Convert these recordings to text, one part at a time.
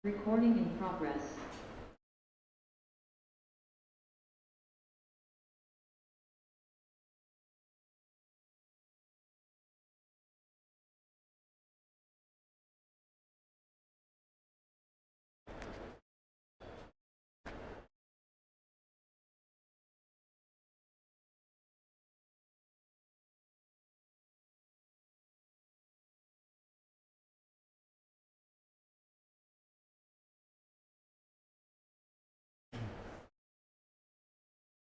Recording in progress.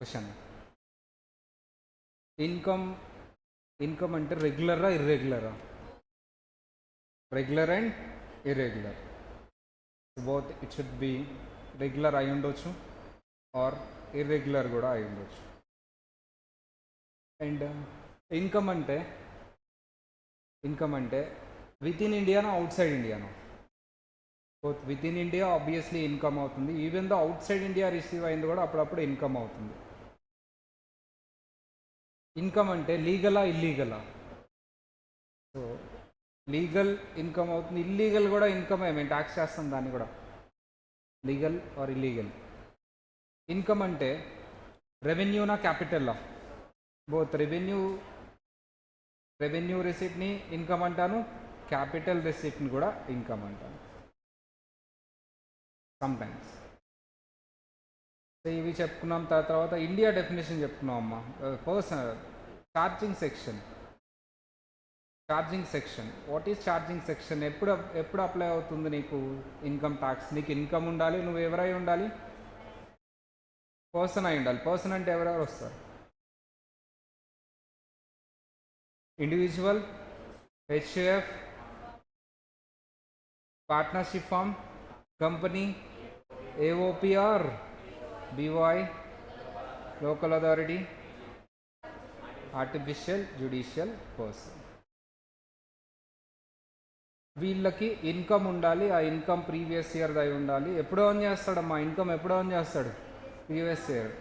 Question income అంటే రెగ్యులరా ఇర్రెగ్యులరా? Regular and irregular. Both it should be regular అయి ఉండొచ్చు ఆర్ ఇర్రెగ్యులర్ కూడా అయి ఉండొచ్చు. అండ్ ఇన్కమ్ అంటే విత్ ఇన్ ఇండియానా అవుట్ సైడ్ ఇండియానా? Both within India obviously income అవుతుంది, even though outside India receive అయింది కూడా అప్పుడప్పుడు ఇన్కమ్ అవుతుంది. ఇన్కమ్ అంటే లీగలా ఇల్లీగలా? సో లీగల్ ఇన్కమ్ అవుతుంది, ఇల్లీగల్ కూడా ఇన్కమ్ మేము ట్యాక్స్ చేస్తాం దాన్ని కూడా, లీగల్ ఆర్ ఇల్లీగల్. ఇన్కమ్ అంటే రెవెన్యూనా క్యాపిటల్లా? బోత్ రెవెన్యూ రిసిప్ట్ని ఇన్కమ్ అంటాను, క్యాపిటల్ రిసిప్ట్ని కూడా ఇన్కమ్ అంటాను సమ్టైమ్స్. సో ఇవి చెప్పుకున్నాం. తర్వాత ఇండియా డెఫినేషన్ చెప్పుకున్నాం అమ్మ. Charging section what is charging section? ఎప్పుడు అప్లై అవుతుంది నీకు ఇన్కమ్ ట్యాక్స్? నీకు ఇన్కమ్ ఉండాలి, నువ్వు ఎవరై ఉండాలి? పర్సన్ అయి ఉండాలి. పర్సన్ అంటే ఎవరెవరు వస్తారు? Individual, HF, partnership firm, company, AOP or, BOI, local authority, artificial judicial person. వీళ్ళకి ఇన్కమ్ ఉండాలి, ఆ ఇన్కమ్ ప్రీవియస్ ఇయర్ది అయి ఉండాలి. ఎప్పుడు ఆన్ చేస్తాడమ్మా ఇన్కమ్? ఎప్పుడు ఆన్ చేస్తాడు? Previous year.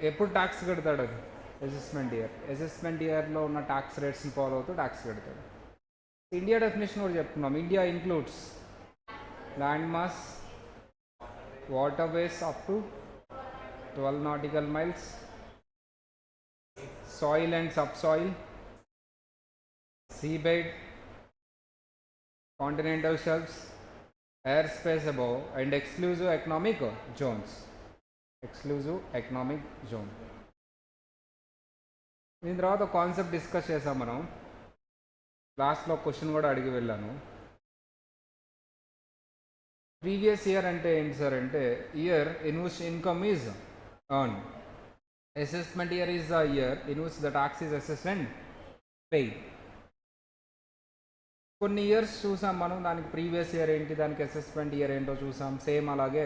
ఎప్పుడు ట్యాక్స్ కడతాడు? అది అసెస్మెంట్ ఇయర్లో ఉన్న ట్యాక్స్ రేట్స్ని ఫాలో అవుతూ ట్యాక్స్ కడతాడు. ఇండియా డెఫినేషన్ కూడా చెప్తున్నాం. India includes land mass, waterways up to 12 nautical miles, soil and subsoil, seabed, continental shelves, airspace above, and exclusive economic zones. దీని తర్వాత కాన్సెప్ట్ డిస్కస్ చేసాం మనం. లాస్ట్లో క్వశ్చన్ కూడా అడిగి వెళ్ళాను. ప్రీవియస్ ఇయర్ అంటే ఏంటి సార్ అంటే, year in which income is earned. Assessment year is the year in which the tax is assessed and paid. కొన్ని ఇయర్స్ చూసాం మనం, దానికి ప్రీవియస్ ఇయర్ ఏంటి, దానికి అసెస్మెంట్ ఇయర్ ఏంటో చూసాం. సేమ్ అలాగే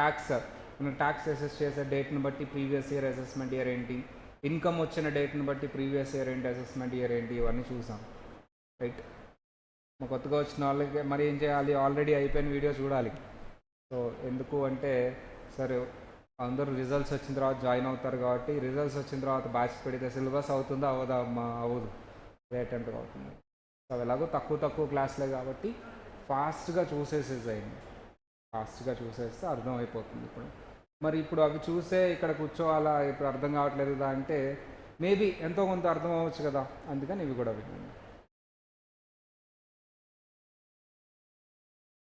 ట్యాక్స్ అసెస్ చేసే డేట్ని బట్టి ప్రీవియస్ ఇయర్ అసెస్మెంట్ ఇయర్ ఏంటి, ఇన్కమ్ వచ్చిన డేట్ని బట్టి ప్రీవియస్ ఇయర్ ఏంటి, అసెస్మెంట్ ఇయర్ ఏంటి, ఇవన్నీ చూసాం. రైట్. కొత్తగా వచ్చిన వాళ్ళకి మరి ఏం చేయాలి? ఆల్రెడీ అయిపోయిన వీడియో చూడాలి. సో ఎందుకు అంటే, సరే అందరూ రిజల్ట్స్ వచ్చిన తర్వాత జాయిన్ అవుతారు కాబట్టి, రిజల్ట్స్ వచ్చిన తర్వాత బ్యాచ్ పెడితే సిలబస్ అవుతుందా అవదా? అవ్వదు, అటెంప్ట్ అవుతుంది. సో ఎలాగో తక్కువ క్లాసులే కాబట్టి ఫాస్ట్గా చూసేస్తే అర్థమైపోతుంది. మరి ఇప్పుడు అవి చూసే ఇక్కడ కూర్చోవాలా, ఇప్పుడు అర్థం కావట్లేదు అంటే మేబీ ఎంతో కొంత అర్థం అవ్వచ్చు కదా, అందుకని ఇవి కూడా వినండి.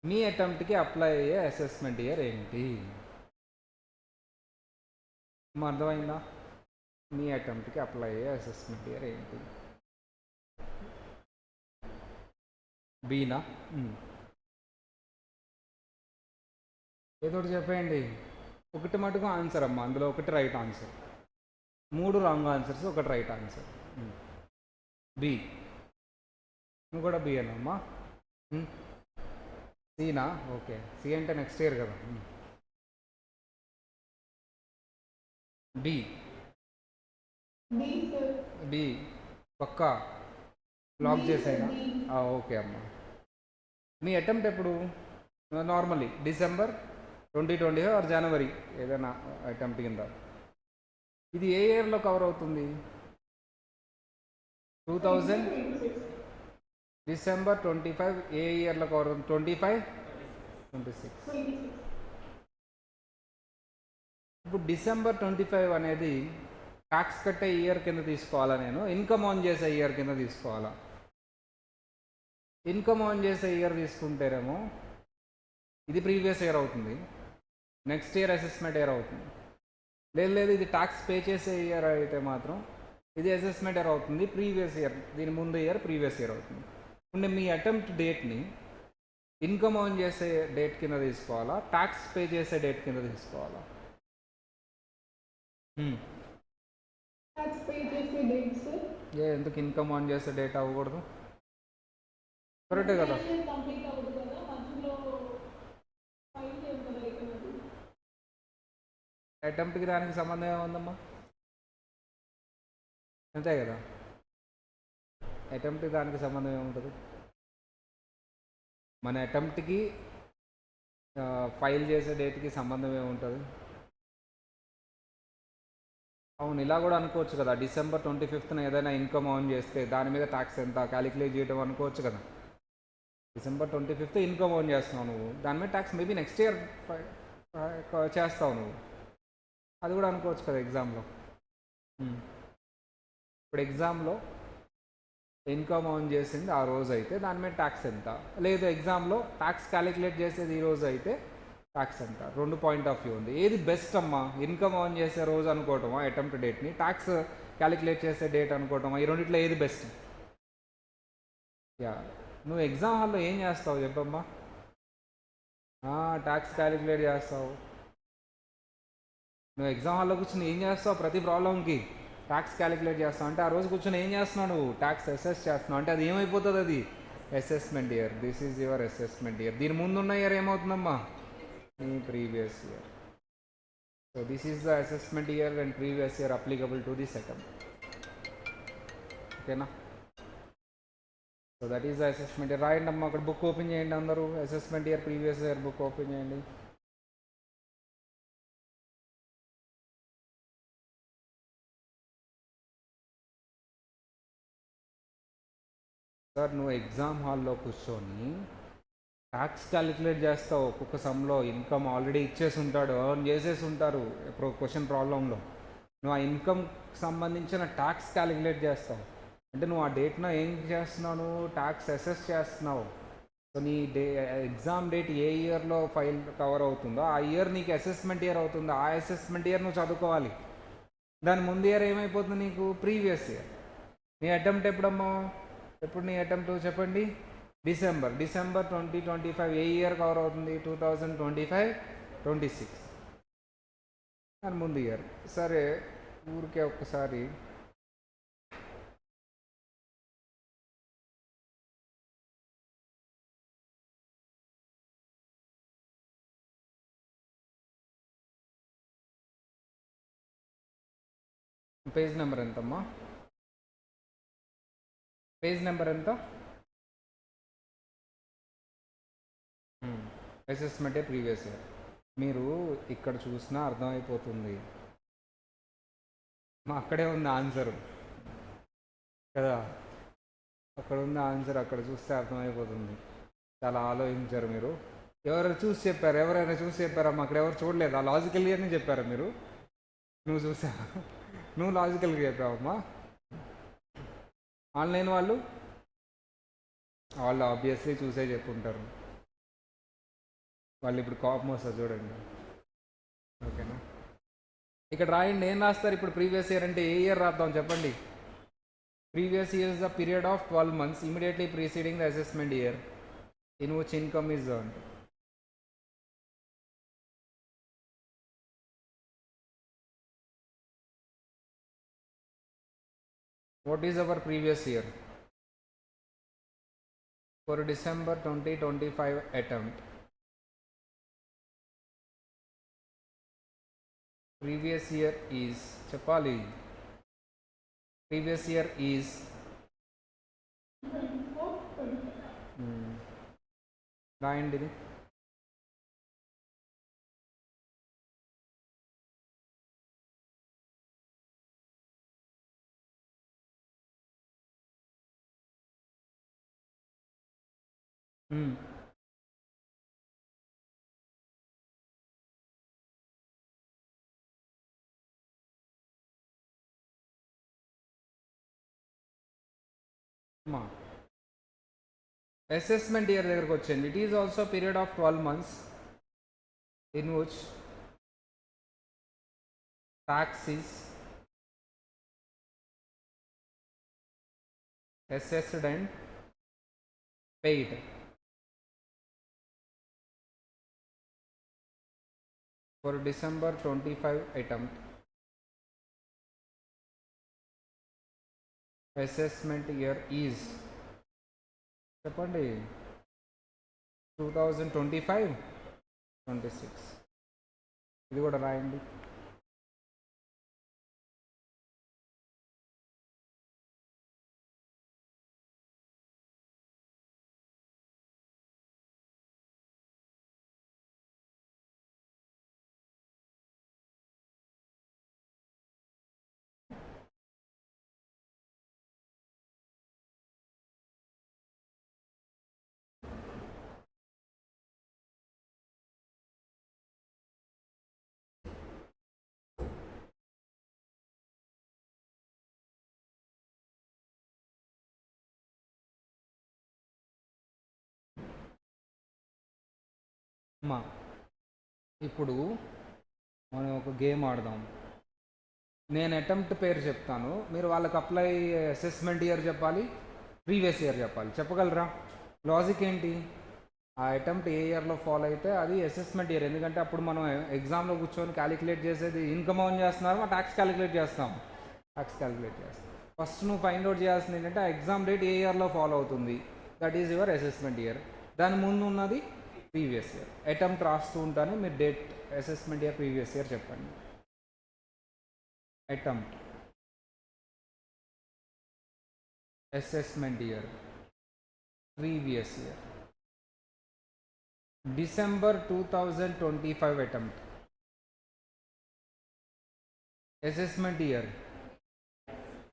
మీ అటెంప్ట్కి అప్లై అయ్యే అసెస్మెంట్ ఇయర్ ఏంటి? అర్థమైందా? మీ అటెంప్ట్కి అప్లై అయ్యే అసెస్మెంట్ ఇయర్ ఏంటి? బీనా? ఏదోటి చెప్పేయండి. ఒకటి మటుకు ఆన్సర్ అమ్మా, అందులో ఒకటి రైట్ ఆన్సర్. 3 రాంగ్ ఆన్సర్స్, ఒకటి రైట్ ఆన్సర్. బి. నువ్వు కూడా బి అమ్మా. సీనా? ఓకే, సి అంటే నెక్స్ట్ ఇయర్ కదా. బి పక్కా లాక్ చేసేనా? ఓకే అమ్మా. మీ అటెంప్ట్ ఎప్పుడు? నార్మల్లీ డిసెంబర్ 2025 ఆర్ జనవరి ఏదైనా అటెంప్ట్ కింద. ఇది ఏ ఇయర్లో కవర్ అవుతుంది? 2000 డిసెంబర్ 25 ఏ ఇయర్లో కవర్ అవుతుంది? 25 26. ఇప్పుడు December 25 అనేది ట్యాక్స్ కట్టే ఇయర్ కింద తీసుకోవాలా, నేను ఇన్కమ్ ఆన్ చేసే ఇయర్ కింద తీసుకోవాలా? ఇన్కమ్ ఆన్ చేసే ఇయర్ తీసుకుంటేనేమో ఇది ప్రీవియస్ ఇయర్ అవుతుంది, నెక్స్ట్ ఇయర్ అసెస్మెంట్ ఇయర్ అవుతుంది. లేదు ఇది ట్యాక్స్ పే చేసే ఇయర్ అయితే మాత్రం ఇది అసెస్మెంట్ ఇయర్ అవుతుంది, ప్రీవియస్ ఇయర్ దీని ముందు ఇయర్ ప్రీవియస్ ఇయర్ అవుతుంది. అంటే మీ అటెంప్ట్ డేట్ని ఇన్కమ్ ఆన్ చేసే డేట్ కింద తీసుకోవాలా, ట్యాక్స్ పే చేసే డేట్ కింద తీసుకోవాలా? ఎందుకు ఇన్కమ్ ఆన్ చేసే డేట్ అవ్వకూడదు? కరెక్టే కదా. అటెంప్ట్కి దానికి సంబంధం ఏముందమ్మా? అంతే కదా, అటెంప్ట్కి దానికి సంబంధం ఏముంటుంది? మన అటెంప్ట్కి ఫైల్ చేసే డేట్కి సంబంధం ఏముంటుంది? అవును, ఇలా కూడా అనుకోవచ్చు కదా, December 25th ఏదైనా ఇన్కమ్ ఆన్ చేస్తే దాని మీద ట్యాక్స్ ఎంత క్యాలిక్యులేట్ చేయడం అనుకోవచ్చు కదా. December 25th ఇన్కమ్ ఆన్ చేస్తున్నావు నువ్వు, దాని మీద ట్యాక్స్ మేబీ నెక్స్ట్ ఇయర్ చేస్తావు నువ్వు, అది కూడా అనుకోవచ్చు కదా ఎగ్జామ్లో. ఇప్పుడు ఎగ్జామ్లో ఇన్కమ్ ఆన్ చేసింది ఆ రోజు అయితే దాని మీద ట్యాక్స్ ఎంత, లేదు ఎగ్జామ్లో ట్యాక్స్ క్యాలిక్యులేట్ చేసేది ఈ రోజు అయితే ట్యాక్స్ ఎంత. రెండు పాయింట్ ఆఫ్ వ్యూ ఉంది. ఏది బెస్ట్ అమ్మా? ఇన్కమ్ ఆన్ చేసే రోజు అనుకోవటమా అటెంప్ట్ డేట్ని, ట్యాక్స్ క్యాలిక్యులేట్ చేసే డేట్ అనుకోవటమా? ఈ రెండిట్లో ఏది బెస్ట్? యా, నువ్వు ఎగ్జామ్ హాల్లో ఏం చేస్తావు చెప్పమ్మా? ట్యాక్స్ క్యాలిక్యులేట్ చేస్తావు. నువ్వు ఎగ్జామ్ హాల్లో కూర్చొని ఏం చేస్తావు? ప్రతి ప్రాబ్లంకి ట్యాక్స్ క్యాలిక్యులేట్ చేస్తావు. అంటే ఆ రోజు కూర్చొని ఏం చేస్తున్నావు నువ్వు? ట్యాక్స్ అసెస్ చేస్తున్నావు. అంటే అది ఏమైపోతుంది? అది assessment year. This is your assessment year. దీని ముందున్న ఇయర్ ఏమవుతుందమ్మా? నీ previous year. So this is the assessment year and previous year applicable to the second. ఓకేనా? So that is the assessment year. రాయండి అమ్మా, అక్కడ బుక్ ఓపెన్ చేయండి అందరూ. Assessment year previous year book open చేయండి. సార్, నువ్వు ఎగ్జామ్ హాల్లో కూర్చొని ట్యాక్స్ క్యాలిక్యులేట్ చేస్తావు. ఒక్కొక్క సమ్లో ఇన్కమ్ ఆల్రెడీ ఇచ్చేసి ఉంటాడు, ఎర్న్ చేసేసి ఉంటారు క్వశ్చన్ ప్రాబ్లంలో. నువ్వు ఆ ఇన్కమ్ సంబంధించిన ట్యాక్స్ క్యాలిక్యులేట్ చేస్తావు. అంటే నువ్వు ఆ డేట్న ఏం చేస్తున్నావు? నువ్వు ట్యాక్స్ అసెస్ చేస్తున్నావు. సో నీ ఎగ్జామ్ డేట్ ఏ ఇయర్లో ఫైల్ కవర్ అవుతుందో ఆ ఇయర్ నీకు అసెస్మెంట్ ఇయర్ అవుతుందో ఆ అసెస్మెంట్ ఇయర్ నువ్వు చదువుకోవాలి. దాని ముందు ఇయర్ ఏమైపోతుంది నీకు? Previous year. నీ అటెంప్ట్ ఎప్పుడమ్మా? ఎప్పుడు నీ అటెంప్ట్ చెప్పండి? December 2025. ఏ ఇయర్ కవర్ అవుతుంది? 2025-26. దాని ముందు ఇయర్. సరే, ఊరికే ఒక్కసారి పేజ్ నెంబర్ ఎంతమ్మా? పేజ్ నెంబర్ ఎంత? అసెస్మెంటే ప్రీవియస్ ఇయర్. మీరు ఇక్కడ చూసినా అర్థమైపోతుంది, మా అక్కడే ఉంది ఆన్సరు కదా, అక్కడ ఉంది ఆన్సర్, అక్కడ చూస్తే అర్థమైపోతుంది. చాలా ఆలోచించారు మీరు. ఎవరు చూసి చెప్పారు? ఎవరైనా చూసి చెప్పారమ్మా? అక్కడ ఎవరు చూడలేదా? లాజికల్గానే చెప్పారా మీరు? నువ్వు చూసా? నువ్వు లాజికల్గా చెప్పావమ్మా? ఆన్లైన్ వాళ్ళు ఆబ్వియస్లీ చూసే చెప్పుంటారు. వాళ్ళు ఇప్పుడు కోపం వస్తుంది చూడండి. ఓకేనా? ఇక్కడ రాయండి, ఏం రాస్తారు ఇప్పుడు? ప్రీవియస్ ఇయర్ అంటే ఏ ఇయర్ రాద్దాం చెప్పండి? Previous year is the period of 12 months immediately preceding the assessment year in which income is earned. What is our previous year? For December 2025 attempt, previous year is చెప్పాలి. Previous year is రాయండి ఇది. మా assessment year దగ్గరకు వచ్చింది. It is also period of 12 months in which tax is assessed and paid. For December 25 attempt, assessment year is చెప్పండి 2025 26. ఇది కూడా రాయండి. అమ్మా ఇప్పుడు మనం ఒక గేమ్ ఆడదాం. నేను అటెంప్ట్ పేరు చెప్తాను, మీరు వాళ్ళకి అప్లై అసెస్మెంట్ ఇయర్ చెప్పాలి, ప్రీవియస్ ఇయర్ చెప్పాలి. చెప్పగలరా? లాజిక్ ఏంటి? ఆ అటెంప్ట్ ఏ ఇయర్లో ఫాలో అయితే అది అసెస్మెంట్ ఇయర్. ఎందుకంటే అప్పుడు మనం ఎగ్జామ్లో కూర్చొని క్యాలిక్యులేట్ చేసేది ఇన్కమ్ ఆన్ చేస్తున్నాము, ట్యాక్స్ క్యాలిక్యులేట్ చేస్తాం. ఫస్ట్ నువ్వు ఫైండ్ అవుట్ చేయాల్సింది ఏంటంటే ఆ ఎగ్జామ్ డేట్ ఏ ఇయర్లో ఫాలో అవుతుంది, that is your assessment year. దాని ముందు ఉన్నది ప్రీవియస్ ఇయర్. అటెంప్ట్ రాస్తూ ఉంటాను, మీరు date assessment year previous year చెప్పండి. Attempt assessment year previous year December 2025 attempt. Assessment year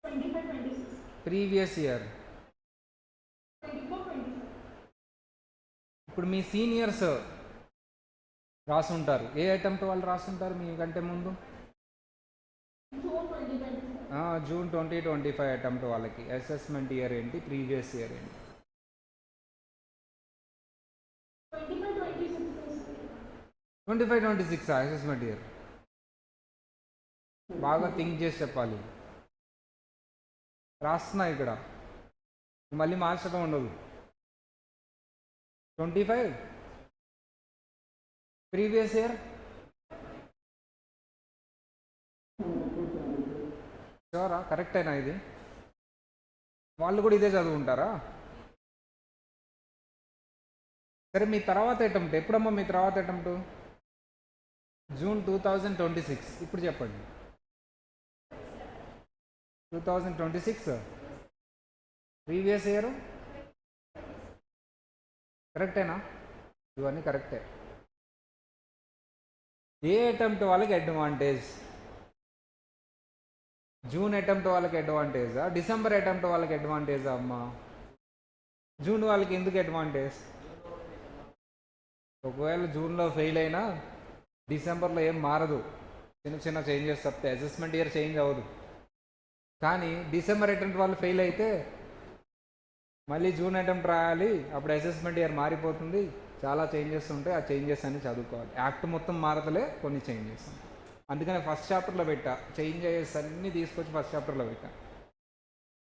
25-26. previous year. 24-26. ఇప్పుడు మీ సీనియర్స్ రాసుంటారు. ఏ అటెంప్ట్ వాళ్ళు రాసుంటారు మీకంటే ముందు? June 2026. జూన్ 2025 అటెంప్ట్ వాళ్ళకి అసెస్మెంట్ ఇయర్ ఏంటి, ప్రీవియస్ ఇయర్ ఏంటి? 25-26 అసెస్మెంట్ ఇయర్. బాగా థింక్ చేసి చెప్పాలి. రాస్తున్నా ఇక్కడ, మళ్ళీ మార్చడం ఉండదు. 25 ప్రీవియస్ ఇయర్. షూరా? కరెక్టేనా ఇది? వాళ్ళు కూడా ఇదే చదువుకుంటారా? సరే, మీ తర్వాత అటెంప్ట్ ఎప్పుడమ్మా? మీ తర్వాత అటెంప్ట్ జూన్ 2026. ఇప్పుడు చెప్పండి. 2026 ప్రీవియస్ ఇయర్. కరెక్టేనా? ఇవన్నీ కరెక్టే. ఏ అటెంప్ట్ వాళ్ళకి అడ్వాంటేజ్? జూన్ అటెంప్ట్ వాళ్ళకి అడ్వాంటేజా, డిసెంబర్ అటెంప్ట్ వాళ్ళకి అడ్వాంటేజా అమ్మా? జూన్ వాళ్ళకి ఎందుకు అడ్వాంటేజ్? ఒకవేళ జూన్లో ఫెయిల్ అయినా డిసెంబర్లో ఏం మారదు, చిన్న చిన్న చేంజెస్ తప్పితే అసెస్మెంట్ ఇయర్ చేంజ్ అవ్వదు. కానీ డిసెంబర్ అటెంప్ట్ వాళ్ళు ఫెయిల్ అయితే మళ్ళీ జూన్ అటెంప్ట్ రాయాలి, అప్పుడు అసెస్మెంట్ ఇయర్ మారిపోతుంది, చాలా చేంజెస్ ఉంటాయి. ఆ చేంజెస్ అన్ని చదువుకోవాలి. యాక్ట్ మొత్తం మారతలే, కొన్ని చేంజెస్ ఉంటాయి. అందుకని ఫస్ట్ చాప్టర్లో పెట్టా, చేంజెస్ అన్నీ తీసుకొచ్చి ఫస్ట్ చాప్టర్లో పెట్టా.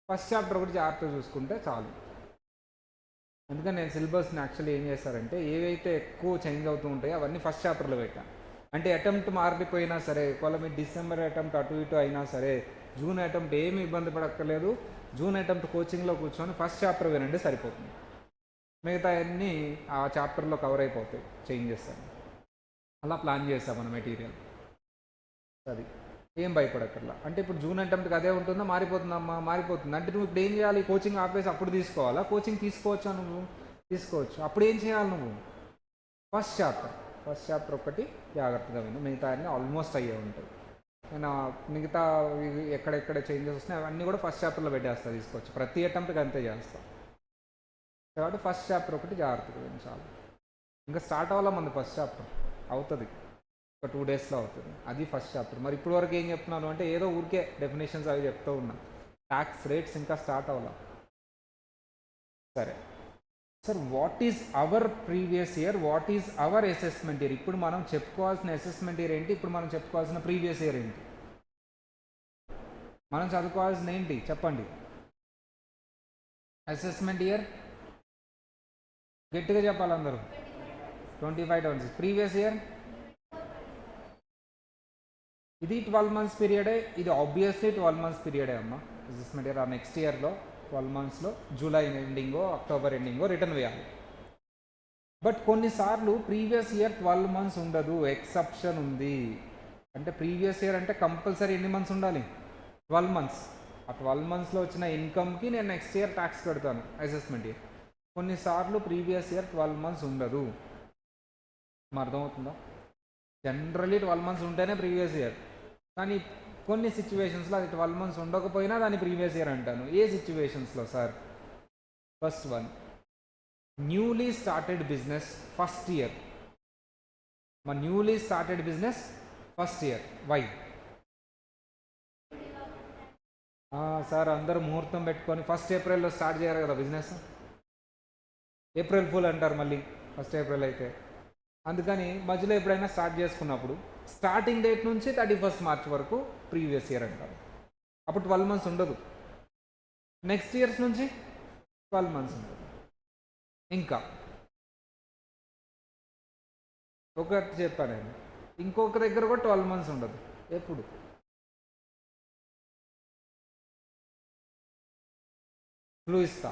ఫస్ట్ చాప్టర్ ఒకటి జాగ్రత్తగా చూసుకుంటే చాలు. అందుకని నేను సిలబస్ని యాక్చువల్లీ ఏం చేస్తారంటే ఏవైతే ఎక్కువ చేంజ్ అవుతూ ఉంటాయో అవన్నీ ఫస్ట్ చాప్టర్లో పెట్టా. అంటే అటెంప్ట్ మారిపోయినా సరే, ఒకవేళ మీరు డిసెంబర్ అటెంప్ట్ అటు ఇటు అయినా సరే, జూన్ అటెంప్ట్ ఏమి ఇబ్బంది పడక్కర్లేదు. జూన్ అటెంప్ట్ కోచింగ్లో కూర్చొని ఫస్ట్ చాప్టర్ వినండి సరిపోతుంది. మిగతా అన్నీ ఆ చాప్టర్లో కవర్ అయిపోతాయి చేంజెస్ అని. అలా ప్లాన్ చేస్తాం మన మెటీరియల్. అది ఏం భయపడక్కర్లా. అంటే ఇప్పుడు జూన్ అటెంప్ట్కి అదే ఉంటుందా, మారిపోతుందమ్మా? మారిపోతుంది. అంటే నువ్వు ఇప్పుడు ఏం చేయాలి? కోచింగ్ ఆపేసి అప్పుడు తీసుకోవాలా? కోచింగ్ తీసుకోవచ్చా? నువ్వు తీసుకోవచ్చు. అప్పుడు ఏం చేయాలి? నువ్వు ఫస్ట్ చాప్టర్ ఒక్కటి జాగ్రత్తగా విను, మిగతా అన్నీ ఆల్మోస్ట్ అయ్యే ఉంటాయి. నేను మిగతా ఎక్కడెక్కడ చేంజెస్ వస్తున్నాయి అవన్నీ కూడా ఫస్ట్ చాప్టర్లో పెట్టేస్తా, తీసుకోవచ్చు. ప్రతి అటెంప్ట్కి అంతే చేస్తాను. కాబట్టి ఫస్ట్ చాప్టర్ ఒకటి జాగ్రత్తగా విను చాలు. ఇంకా స్టార్ట్ అవ్వాలా మంది ఫస్ట్ చాప్టర్ అవుతుంది, ఒక 2 daysలో అవుతుంది. అది ఫస్ట్ చాప్టర్. మరి ఇప్పుడు వరకు ఏం చెప్తున్నాను అంటే ఏదో ఊరికే డెఫినేషన్స్ అవి చెప్తూ ఉన్నా. ట్యాక్స్ రేట్స్ ఇంకా స్టార్ట్ అవ్వాలా. సరే sir, what is our previous year, what is our assessment year? ఇప్పుడు మనం చెప్పుకోవాల్సిన అసెస్మెంట్ ఇయర్ ఏంటి, ఇప్పుడు మనం చెప్పుకోవాల్సిన ప్రీవియస్ ఇయర్ ఏంటి? మనం చదువుకోవాల్సిన ఏంటి చెప్పండి? అసెస్మెంట్ ఇయర్ గట్టిగా చెప్పాలి అందరూ. 25-26. ప్రీవియస్ ఇయర్ ఇది 12 months పీరియడే, ఇది ఆబ్వియస్లీ 12 months పీరియడే అమ్మా. అసెస్మెంట్ ఇయర్ ఆ నెక్స్ట్ ఇయర్లో 12 monthsలో జూలై ఎండింగో అక్టోబర్ ఎండింగో రిటర్న్ వేయాలి. బట్ కొన్నిసార్లు ప్రీవియస్ ఇయర్ 12 months ఉండదు, ఎక్సెప్షన్ ఉంది. అంటే ప్రీవియస్ ఇయర్ అంటే కంపల్సరీ ఎన్ని మంత్స్ ఉండాలి? 12 months. ఆ 12 monthsలో వచ్చిన ఇన్కమ్కి నేను నెక్స్ట్ ఇయర్ ట్యాక్స్ కడతాను అసెస్మెంట్ ఇయర్. కొన్నిసార్లు ప్రీవియస్ ఇయర్ 12 months ఉండదు. అర్థమవుతుందా? జనరలీ 12 months ఉంటేనే ప్రీవియస్ ఇయర్, కానీ కొన్ని సిచ్యువేషన్స్లో అది 12 months ఉండకపోయినా దాన్ని ప్రీవియస్ ఇయర్ అంటాను. ఏ సిచ్యువేషన్స్లో sir? First one, newly started business first year. మా newly started business first year. Why sir? అందరూ ముహూర్తం పెట్టుకొని 1st April స్టార్ట్ చేయరు కదా బిజినెస్. ఏప్రిల్ ఫుల్ అంటారు మళ్ళీ 1st April అయితే. అందుకని మధ్యలో ఎప్పుడైనా స్టార్ట్ చేసుకున్నప్పుడు స్టార్టింగ్ డేట్ నుంచి 31st March వరకు ప్రీవియస్ ఇయర్ అంటారు. అప్పుడు 12 months ఉండదు. నెక్స్ట్ ఇయర్స్ నుంచి 12 months ఉంటుంది. ఇంకా ఒకటి చెప్పాను నేను, ఇంకొక దగ్గర కూడా 12 months ఉండదు. ఎప్పుడు? క్లూ ఇస్తా,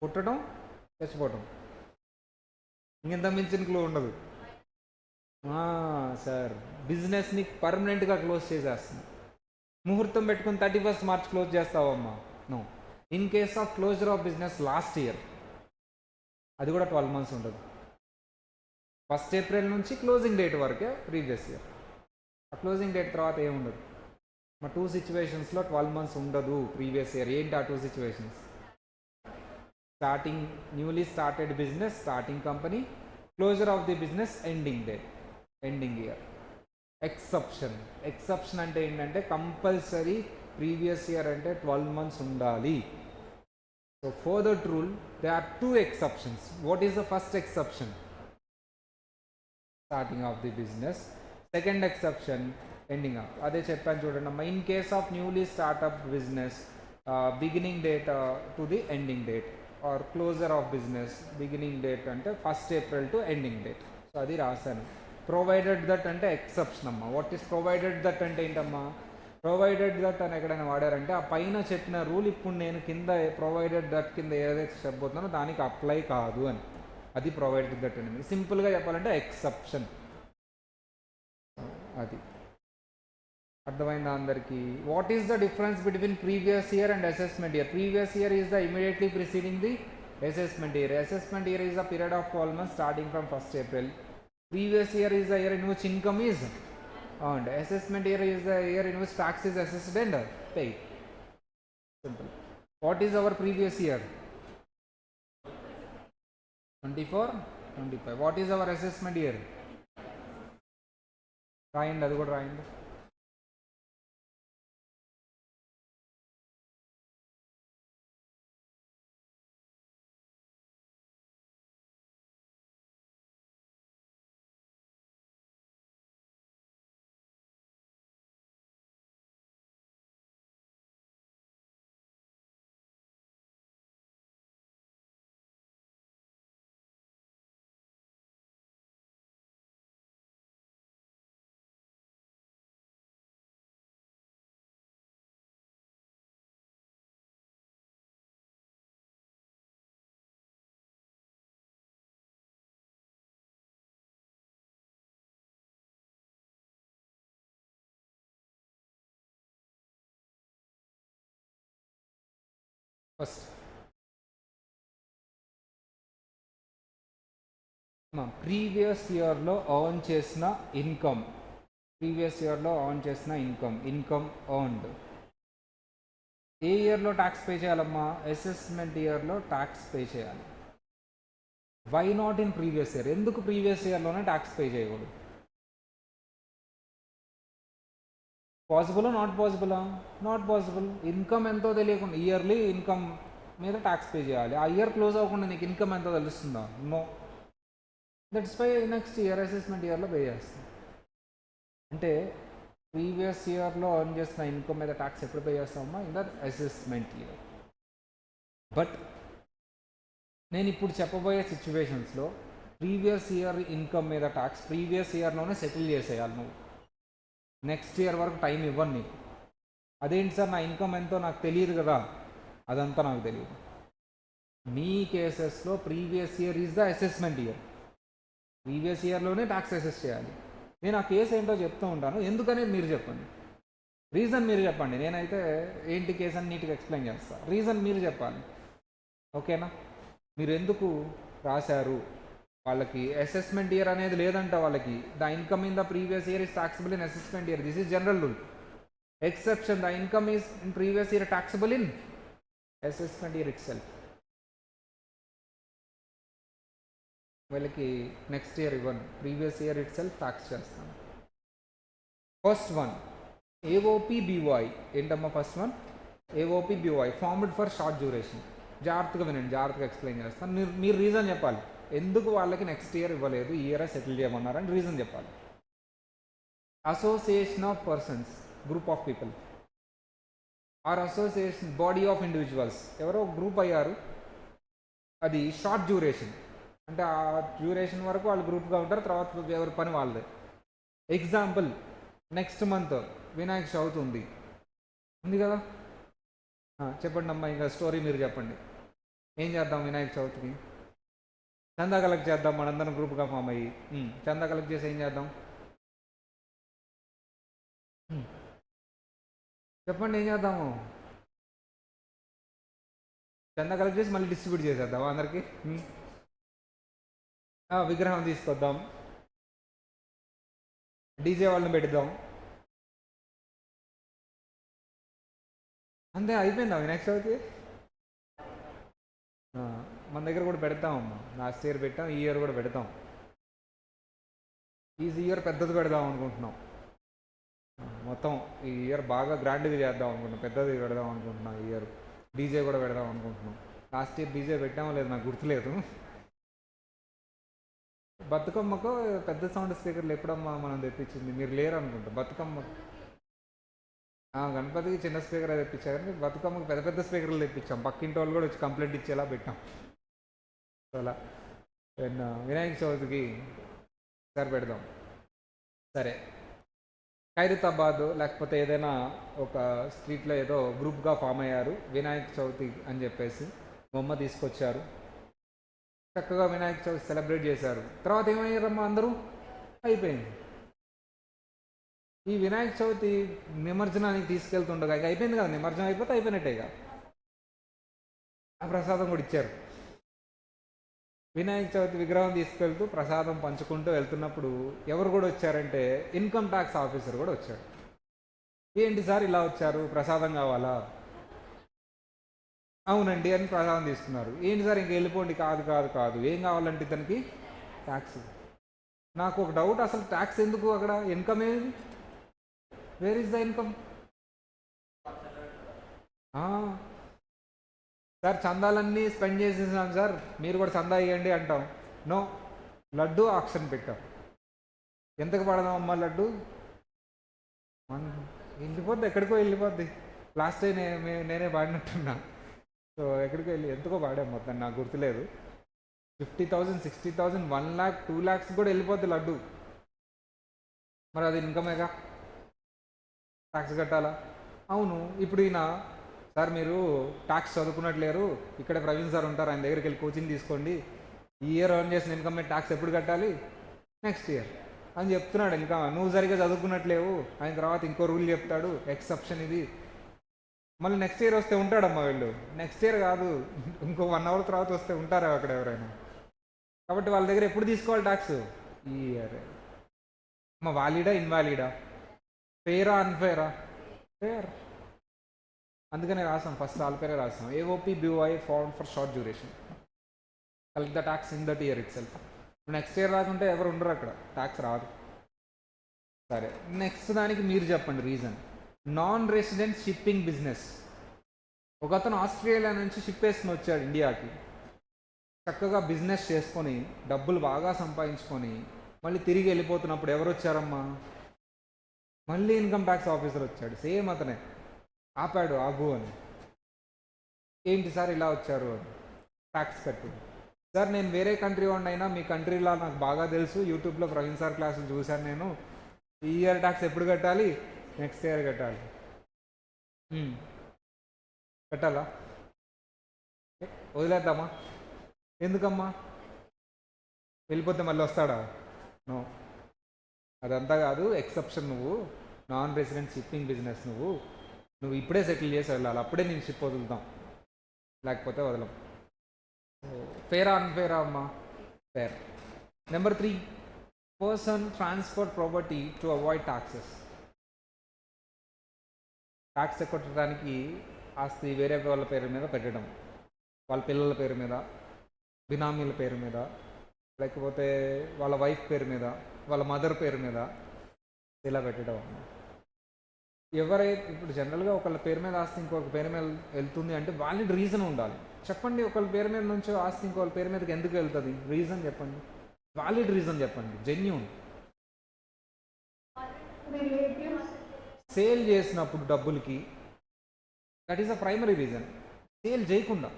పుట్టడం చచ్చిపోవటం, ఇంకెంత మించిన క్లూ ఉండదు. సార్, బిజినెస్ని పర్మనెంట్గా క్లోజ్ చేసేస్తుంది. ముహూర్తం పెట్టుకుని 31st March క్లోజ్ చేస్తావమ్మా? No. In case of closure of business last year, అది కూడా 12 months ఉండదు. 1st April నుంచి క్లోజింగ్ డేట్ వరకే ప్రీవియస్ ఇయర్. ఆ క్లోజింగ్ డేట్ తర్వాత ఏముండదు. మా 2 సిచ్యువేషన్స్లో 12 months ఉండదు ప్రీవియస్ ఇయర్. ఏంటి ఆ 2 situations? Starting, newly started business starting company, closure of the business ending date ending year. Exception అంటే ఏంటంటే కంపల్సరీ ప్రీవియస్ ఇయర్ అంటే 12 months ఉండాలి. So for that rule they are 2 exceptions. What is the first exception? Starting of the business. Second exception ending of. అదే చెప్పాను చూడండి అమ్మా. In case of newly startup business, beginning date to the ending date, or closure of business beginning date అంటే 1st April to ending date. So అది రాశాను. Provided that అంటే exception అమ్మా. What is provided that అంటే ఏంటమ్మా? Provided that అని ఎక్కడైనా వాడారంటే ఆ పైన చెప్పిన రూల్ ఇప్పుడు నేను కింద ప్రొవైడెడ్ దట్ కింద ఏదైతే చెప్పబోతున్నానో దానికి అప్లై కాదు అని. అది ప్రొవైడెడ్ దట్ అని సింపుల్గా చెప్పాలంటే ఎక్సెప్షన్. అది అర్థమైందా అందరికీ? What is the difference between previous year and assessment year? Previous year is the immediately preceding the assessment year. Assessment year is the period of 12 months starting from 1st April. Previous year is the year in which income is earned. Assessment year is the year in which tax is assessed and paid. Simple. What is our previous year? 24, 25. What is our assessment year? రాయండి, అది కూడా రాయండి. First previous ఇయర్లో earn చేసిన income, previous ఇయర్లో earn చేసిన income earned ఏ ఇయర్లో ట్యాక్స్ పే చేయాలమ్మా? అసెస్మెంట్ ఇయర్లో ట్యాక్స్ పే చేయాలి. Why not in previous year? ఎందుకు ప్రీవియస్ ఇయర్లోనే ట్యాక్స్ పే చేయకూడదు? పాసిబులా నాట్ పాసిబులా? Not possible. ఇన్కమ్ ఎంతో తెలియకుండా, ఇయర్లీ ఇన్కమ్ మీద ట్యాక్స్ పే చేయాలి. ఆ ఇయర్ క్లోజ్ అవ్వకుండా నీకు ఇన్కమ్ ఎంతో తెలుస్తుందా? No. That's why next year assessment ఇయర్లో పే చేస్తాం. అంటే ప్రీవియస్ ఇయర్లో ఎర్న్ చేసిన ఇన్కమ్ మీద ట్యాక్స్ ఎప్పుడు పే చేస్తామమ్మా? In the assessment year. But నేను ఇప్పుడు చెప్పబోయే సిచ్యువేషన్స్లో ప్రీవియస్ ఇయర్ ఇన్కమ్ మీద ట్యాక్స్ ప్రీవియస్ ఇయర్లోనే సెటిల్ చేసేయాలి నువ్వు. నెక్స్ట్ ఇయర్ వరకు టైం ఇవ్వను నీకు. అదేంటి సార్, నా ఇన్కమ్ ఎంతో నాకు తెలియదు కదా? అదంతా నాకు తెలియదు. మీ కేసెస్లో previous year is the assessment year. Previous ఇయర్లోనే ట్యాక్స్ అసెస్ చేయాలి. నేను ఆ కేసు ఏంటో చెప్తూ ఉంటాను, ఎందుకనేది మీరు చెప్పండి. రీజన్ మీరు చెప్పండి. నేనైతే ఏంటి కేసు అని నీట్గా ఎక్స్ప్లెయిన్ చేస్తాను. రీజన్ మీరు చెప్పాలి, ఓకేనా? మీరు ఎందుకు రాశారు? వాళ్ళకి అసెస్మెంట్ ఇయర్ అనేది లేదంట. వాళ్ళకి the income in the previous year is taxable in assessment year. This is general rule. Exception, the income is in previous year taxable in assessment year itself. వీళ్ళకి నెక్స్ట్ ఇయర్ ఇవ్వను, previous year itself tax చేస్తాను. First one AOPBY. ఏంటమ్మా first one? AOPBY, formed for short duration. జాగ్రత్తగా వినండి, జాగ్రత్తగా explain చేస్తాను. మీరు reason చెప్పాలి, ఎందుకు వాళ్ళకి నెక్స్ట్ ఇయర్ ఇవ్వలేదు, ఈ ఇయర్ సెటిల్ చేయమన్నారని రీజన్ చెప్పాలి. Association of persons, group of people, or association, body of individuals, ఎవరో గ్రూప్ అయ్యారు, అది షార్ట్ డ్యూరేషన్. అంటే ఆ డ్యూరేషన్ వరకు వాళ్ళు గ్రూప్గా ఉంటారు, తర్వాత ఎవరి పని వాళ్ళదే. Example, next month Vinayaka Chavithi ఉంది కదా? చెప్పండి అమ్మా, ఇంకా స్టోరీ మీరు చెప్పండి. ఏం చేద్దాం వినాయక చవితికి? చందా కలెక్ట్ చేద్దాం, మనందరం గ్రూప్గా ఫామ్ అయ్యి. చందా కలెక్ట్ చేసి ఏం చేద్దాం చెప్పండి, ఏం చేద్దాము? చందా కలెక్ట్ చేసి మళ్ళీ డిస్ట్రిబ్యూట్ చేసేద్దాం అందరికీ. విగ్రహం తీసుకొద్దాం, డీజే వాళ్ళని పెడదాం, అంతే, అయిపోయిందా వినాయక చవితి? మన దగ్గర కూడా పెడతామమ్మా. లాస్ట్ ఇయర్ పెట్టాం, ఈ ఇయర్ కూడా పెడతాం. ఈ ఇయర్ పెద్దది పెడదాం అనుకుంటున్నాం. మొత్తం ఈ ఇయర్ బాగా గ్రాండ్గా చేద్దాం అనుకుంటున్నాం, పెద్దది పెడదాం అనుకుంటున్నాం. ఈ ఇయర్ డీజే కూడా పెడదాం అనుకుంటున్నాం. లాస్ట్ ఇయర్ డీజే పెట్టామో లేదు నాకు గుర్తులేదు. బతుకమ్మకు పెద్ద సౌండ్ స్పీకర్లు ఎప్పుడమ్మా మనం తెప్పించింది? మీరు లేరు అనుకుంటా. బతుకమ్మ గణపతికి చిన్న స్పీకర్ తెప్పించారు, కానీ బతుకమ్మకి పెద్ద పెద్ద స్పీకర్లు తెప్పించాం. పక్కింటి వాళ్ళు కూడా వచ్చి కంప్లైంట్ ఇచ్చేలా పెట్టాం. అలా వినాయక చవితికి సరే పెడదాం. సరే, ఖైరతాబాద్ లేకపోతే ఏదైనా ఒక స్ట్రీట్లో ఏదో గ్రూప్గా ఫామ్ అయ్యారు, వినాయక చవితి అని చెప్పేసి బొమ్మ తీసుకొచ్చారు, చక్కగా వినాయక చవితి సెలబ్రేట్ చేశారు. తర్వాత ఏమయ్యారమ్మా అందరూ? అయిపోయింది. ఈ వినాయక చవితి నిమజ్జనానికి తీసుకెళ్తుండగా ఇక అయిపోయింది కదా, నిమజ్జనం అయిపోతే అయిపోయినట్టే. ఇక ఆ ప్రసాదం కూడా ఇచ్చారు. వినాయక చవితి విగ్రహం తీసుకెళ్తూ ప్రసాదం పంచుకుంటూ వెళ్తున్నప్పుడు ఎవరు కూడా వచ్చారంటే ఇన్కమ్ ట్యాక్స్ ఆఫీసర్ కూడా వచ్చాడు. ఏంటి సార్ ఇలా వచ్చారు, ప్రసాదం కావాలా? అవునండి అని ప్రసాదం తీసుకున్నారు. ఏంటి సార్ ఇంక వెళ్ళిపోండి? కాదు కాదు కాదు, ఏం కావాలంటే ఇతనికి ట్యాక్స్. నాకు ఒక డౌట్, అసలు ట్యాక్స్ ఎందుకు అక్కడ? ఇన్కమ్ ఏది? Where is the income? Sir చందాలన్నీ స్పెండ్ చేసేసాం సార్, మీరు కూడా చందా ఇవ్వండి అంటాం. నో, లడ్డు ఆక్షన్ పెట్టాం. ఎంతకు పడదాం అమ్మా లడ్డు? వెళ్ళిపోద్ది, ఎక్కడికో వెళ్ళిపోద్ది. లాస్ట్ టైం నేనే పాడినట్టున్నా. సో ఎక్కడికో వెళ్ళి ఎంతకో పాడాం, మొత్తం నాకు గుర్తులేదు. 50,000, 60,000, 1 lakh, 2 lakhs కూడా వెళ్ళిపోద్ది లడ్డు. మరి అది ఇన్కమేగా, ట్యాక్స్ కట్టాలా? అవును. ఇప్పుడు ఈయన, సార్ మీరు ట్యాక్స్ చదువుకున్నట్లేరు, ఇక్కడే ప్రవీణ్ సార్ ఉంటారు, ఆయన దగ్గరికి వెళ్ళి కోచింగ్ తీసుకోండి, ఈ ఇయర్ ఎర్న్ చేసిన ఇన్కమ్ మీద ట్యాక్స్ ఎప్పుడు కట్టాలి? నెక్స్ట్ ఇయర్ అని చెప్తున్నాడు. ఇంకా నువ్వు సరిగ్గా చదువుకున్నట్లేవు. ఆయన తర్వాత ఇంకో రూల్ చెప్తాడు, ఎక్సెప్షన్ ఇది. మళ్ళీ నెక్స్ట్ ఇయర్ వస్తే ఉంటాడమ్మా వీళ్ళు. నెక్స్ట్ ఇయర్ కాదు, ఇంకో 1 hour తర్వాత వస్తే ఉంటారా అక్కడ ఎవరైనా? కాబట్టి వాళ్ళ దగ్గర ఎప్పుడు తీసుకోవాలి ట్యాక్స్? ఈ ఇయర్. అమ్మ వాలిడా ఇన్వాలిడా? ఫేరా అన్ఫేరా? ఫేర్. అందుకనే రాసాం, ఫస్ట్ ఆల్ పేరే రాసాం. AOPBY form for short duration, collect the tax in that year itself. Next year రాకుంటే ఎవరు ఉండరు అక్కడ, ట్యాక్స్ రాదు. సరే, నెక్స్ట్ దానికి మీరు చెప్పండి reason. Non resident shipping business. ఒకతను ఆస్ట్రేలియా నుంచి షిప్ వేసుకుని వచ్చాడు ఇండియాకి, చక్కగా బిజినెస్ చేసుకొని డబ్బులు బాగా సంపాదించుకొని మళ్ళీ తిరిగి వెళ్ళిపోతున్నప్పుడు ఎవరు వచ్చారమ్మా? మళ్ళీ ఇన్కమ్ ట్యాక్స్ ఆఫీసర్ వచ్చాడు, సేమ్ అతనే. ఆపాడు, ఆగు అని. ఏంటి సార్ ఇలా వచ్చారు అని. ట్యాక్స్ కట్టి. సార్ నేను వేరే కంట్రీ వాడినైనా మీ కంట్రీలో నాకు బాగా తెలుసు, యూట్యూబ్లో ప్రవీణ్ సార్ క్లాసులు చూశాను నేను. ఈ ఇయర్ ట్యాక్స్ ఎప్పుడు కట్టాలి? నెక్స్ట్ ఇయర్ కట్టాలి. కట్టాలా? వదిలేద్దామా? ఎందుకమ్మా? వెళ్ళిపోతే మళ్ళీ వస్తాడా? నో, అదంతా కాదు ఎక్సెప్షన్. నువ్వు నాన్ రెసిడెంట్ షిప్పింగ్ బిజినెస్, నువ్వు ఇప్పుడే సెటిల్ చేసి వెళ్ళాలి, అప్పుడే నేను షిప్ వదులుతాం, లేకపోతే వదలం. ఫేరా అన్ఫేరా అమ్మా? Fair. Number 3, person transfer property to avoid taxes. Tax ఎక్కొట్టడానికి ఆస్తి వేరే వాళ్ళ పేరు మీద పెట్టడం, వాళ్ళ పిల్లల పేరు మీద, బినామీల పేరు మీద, లేకపోతే వాళ్ళ వైఫ్ పేరు మీద, వాళ్ళ మదర్ పేరు మీద ఇలా పెట్టడం. ఎవరైతే ఇప్పుడు జనరల్గా ఒకళ్ళ పేరు మీద ఆస్తి ఇంకొక పేరు మీద వెళ్తుంది అంటే వాలిడ్ రీజన్ ఉండాలి. చెప్పండి, ఒకళ్ళ పేరు మీద నుంచి ఆస్తి ఇంకొకళ్ళ పేరు మీదకి ఎందుకు వెళ్తుంది? రీజన్ చెప్పండి, వాలిడ్ రీజన్ చెప్పండి, జెన్యూన్. సేల్ చేసినప్పుడు డబ్బులకి, that is a primary reason. Sale చేయకుండా,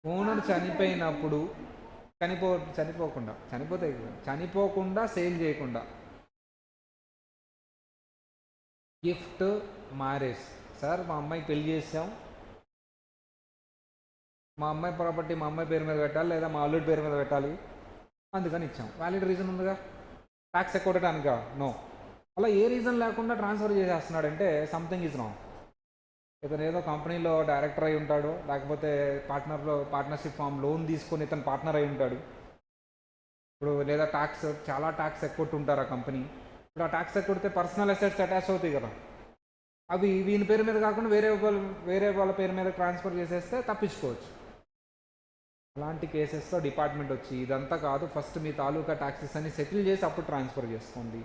ఓనర్ చనిపోయినప్పుడు చనిపోకుండా సేల్ చేయకుండా. Gift, marriage. సార్ మా అమ్మాయికి పెళ్లి చేసాం, మా అమ్మాయి ప్రాపర్టీ మా అమ్మాయి పేరు మీద పెట్టాలి లేదా మా అల్లుడి పేరు మీద పెట్టాలి, అందుకని ఇచ్చాం. వ్యాలిడ్ రీజన్ ఉందిగా ట్యాక్స్ ఎక్కొట్టడానికా? నో. అలా ఏ రీజన్ లేకుండా ట్రాన్స్ఫర్ చేసేస్తున్నాడంటే సంథింగ్ ఈజ్ రాంగ్. ఇతను ఏదో కంపెనీలో డైరెక్టర్ అయి ఉంటాడు, లేకపోతే పార్ట్నర్షిప్ ఫామ్ లోన్ తీసుకొని ఇతను పార్ట్నర్ అయి ఉంటాడు. ఇప్పుడు లేదా చాలా ట్యాక్స్ ఎక్కొట్టుంటారు ఆ కంపెనీ. ఇప్పుడు ఆ ట్యాక్స్ ఎక్కొడితే పర్సనల్ అసెట్స్ అటాచ్ అవుతాయి కదా, అవి వీని పేరు మీద కాకుండా వేరే వాళ్ళ పేరు మీద ట్రాన్స్ఫర్ చేసేస్తే తప్పించుకోవచ్చు. అలాంటి కేసెస్లో డిపార్ట్మెంట్ వచ్చి ఇదంతా కాదు, ఫస్ట్ మీ తాలూకా ట్యాక్సెస్ అన్ని సెటిల్ చేసి అప్పుడు ట్రాన్స్ఫర్ చేసుకోండి.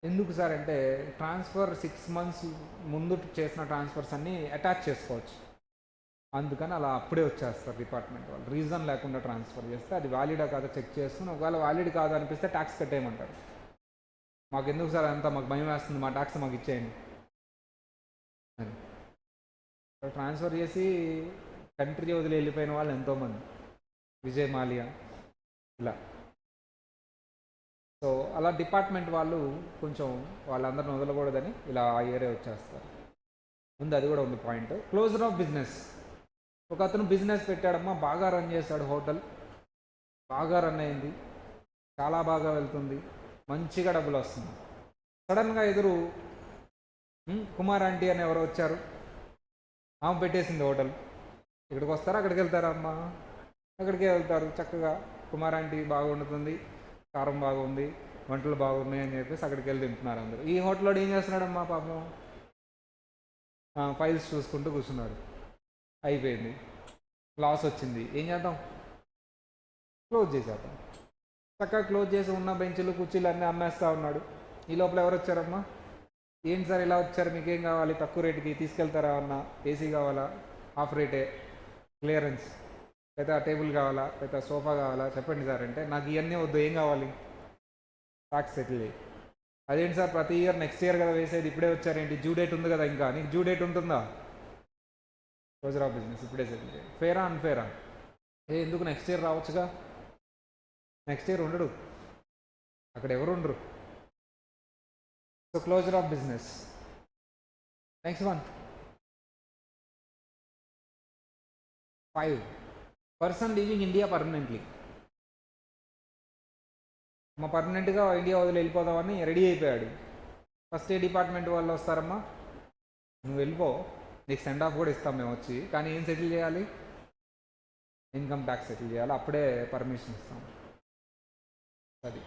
ఎందుకు సార్ అంటే ట్రాన్స్ఫర్ 6 months ముందు చేసిన ట్రాన్స్ఫర్స్ అన్నీ అటాచ్ చేసుకోవచ్చు, అందుకని అలా అప్పుడే వచ్చేస్తారు డిపార్ట్మెంట్ వాళ్ళు. రీజన్ లేకుండా ట్రాన్స్ఫర్ చేస్తే అది వ్యాలిడా కాదో చెక్ చేసుకుని, ఒకవేళ వ్యాలిడ్ కాదు అనిపిస్తే ట్యాక్స్ కట్టేయమంటారు. మాకు ఎందుకు సార్ అంతా, మాకు భయం వేస్తుంది, మా ట్యాక్స్ మాకు ఇచ్చేయండి అని. ట్రాన్స్ఫర్ చేసి కంట్రీ వదిలి వెళ్ళిపోయిన వాళ్ళు ఎంతోమంది, విజయ్ మాల్యా ఇలా. సో అలా డిపార్ట్మెంట్ వాళ్ళు కొంచెం వాళ్ళందరిని వదలకూడదని ఇలా ఆ ఏరియా వచ్చేస్తారు. ముందు అది కూడా ఉంది పాయింట్. Closure of business. ఒక అతను బిజినెస్ పెట్టాడమ్మా, బాగా రన్ చేశాడు, హోటల్ బాగా రన్ అయింది, చాలా బాగా వెళ్తుంది, మంచిగా డబ్బులు వస్తుంది. సడన్గా ఎదురు కుమార్ ఆంటీ అని ఎవరు వచ్చారు, ఆమె పెట్టేసింది హోటల్. ఇక్కడికి వస్తారా అక్కడికి వెళ్తారా అమ్మా? అక్కడికే వెళ్తారు. చక్కగా కుమార్ ఆంటీ బాగా వండుతుంది, కారం బాగుంది, వంటలు బాగున్నాయి అని చెప్పేసి అక్కడికి వెళ్ళి తింటున్నారు అందరూ. ఈ హోటల్లో ఏం చేస్తున్నాడమ్మా పాపం? ఫైల్స్ చూసుకుంటూ కూర్చున్నాడు. అయిపోయింది, లాస్ వచ్చింది, ఏం చేద్దాం? క్లోజ్ చేసేద్దాం. చక్కగా క్లోజ్ చేసి ఉన్న బెంచులు కుర్చీలు అన్నీ అమ్మేస్తూ ఉన్నాడు. ఈ లోపల ఎవరు వచ్చారమ్మా? ఏంటి సార్ ఇలా వచ్చారు, మీకేం కావాలి, తక్కువ రేటుకి తీసుకెళ్తారా అన్నా, ఏసీ కావాలా, హాఫ్ రేటే, క్లియరెన్స్, లేదా టేబుల్ కావాలా, లేదా సోఫా కావాలా, చెప్పండి సార్ అంటే, నాకు ఇవన్నీ వద్దు, ఏం కావాలి? ట్యాక్స్ సెటిల్ చేయి. అదేంటి సార్ ప్రతి ఇయర్ నెక్స్ట్ ఇయర్ కదా వేసేది, ఇప్పుడే వచ్చారేంటి, డ్యూ డేట్ ఉంది కదా, ఇంకా నీకు డ్యూ డేట్ ఉంటుందా? క్లోజర్ ఆఫ్ బిజినెస్ ఇప్పుడే సెటిల్ చేయి. ఫేరా అన్ఫేరా? ఎందుకు నెక్స్ట్ ఇయర్ రావచ్చుగా? నెక్స్ట్ ఇయర్ ఉండడు, అక్కడ ఎవరు ఉండరు. So closure of business. Next one 5, person leaving India permanently. మా పర్మనెంట్గా ఇండియా వదిలి వెళ్ళిపోదామని రెడీ అయిపోయాడు. ఫస్ట్ ఏ డిపార్ట్మెంట్ వాళ్ళు వస్తారమ్మా, నువ్వు వెళ్ళిపో, నీకు సెండ్ ఆఫ్ కూడా ఇస్తాం మేము వచ్చి, కానీ ఏం సెటిల్ చేయాలి? ఇన్కమ్ ట్యాక్స్ సెటిల్ చేయాలి, అప్పుడే పర్మిషన్ ఇస్తాం. అది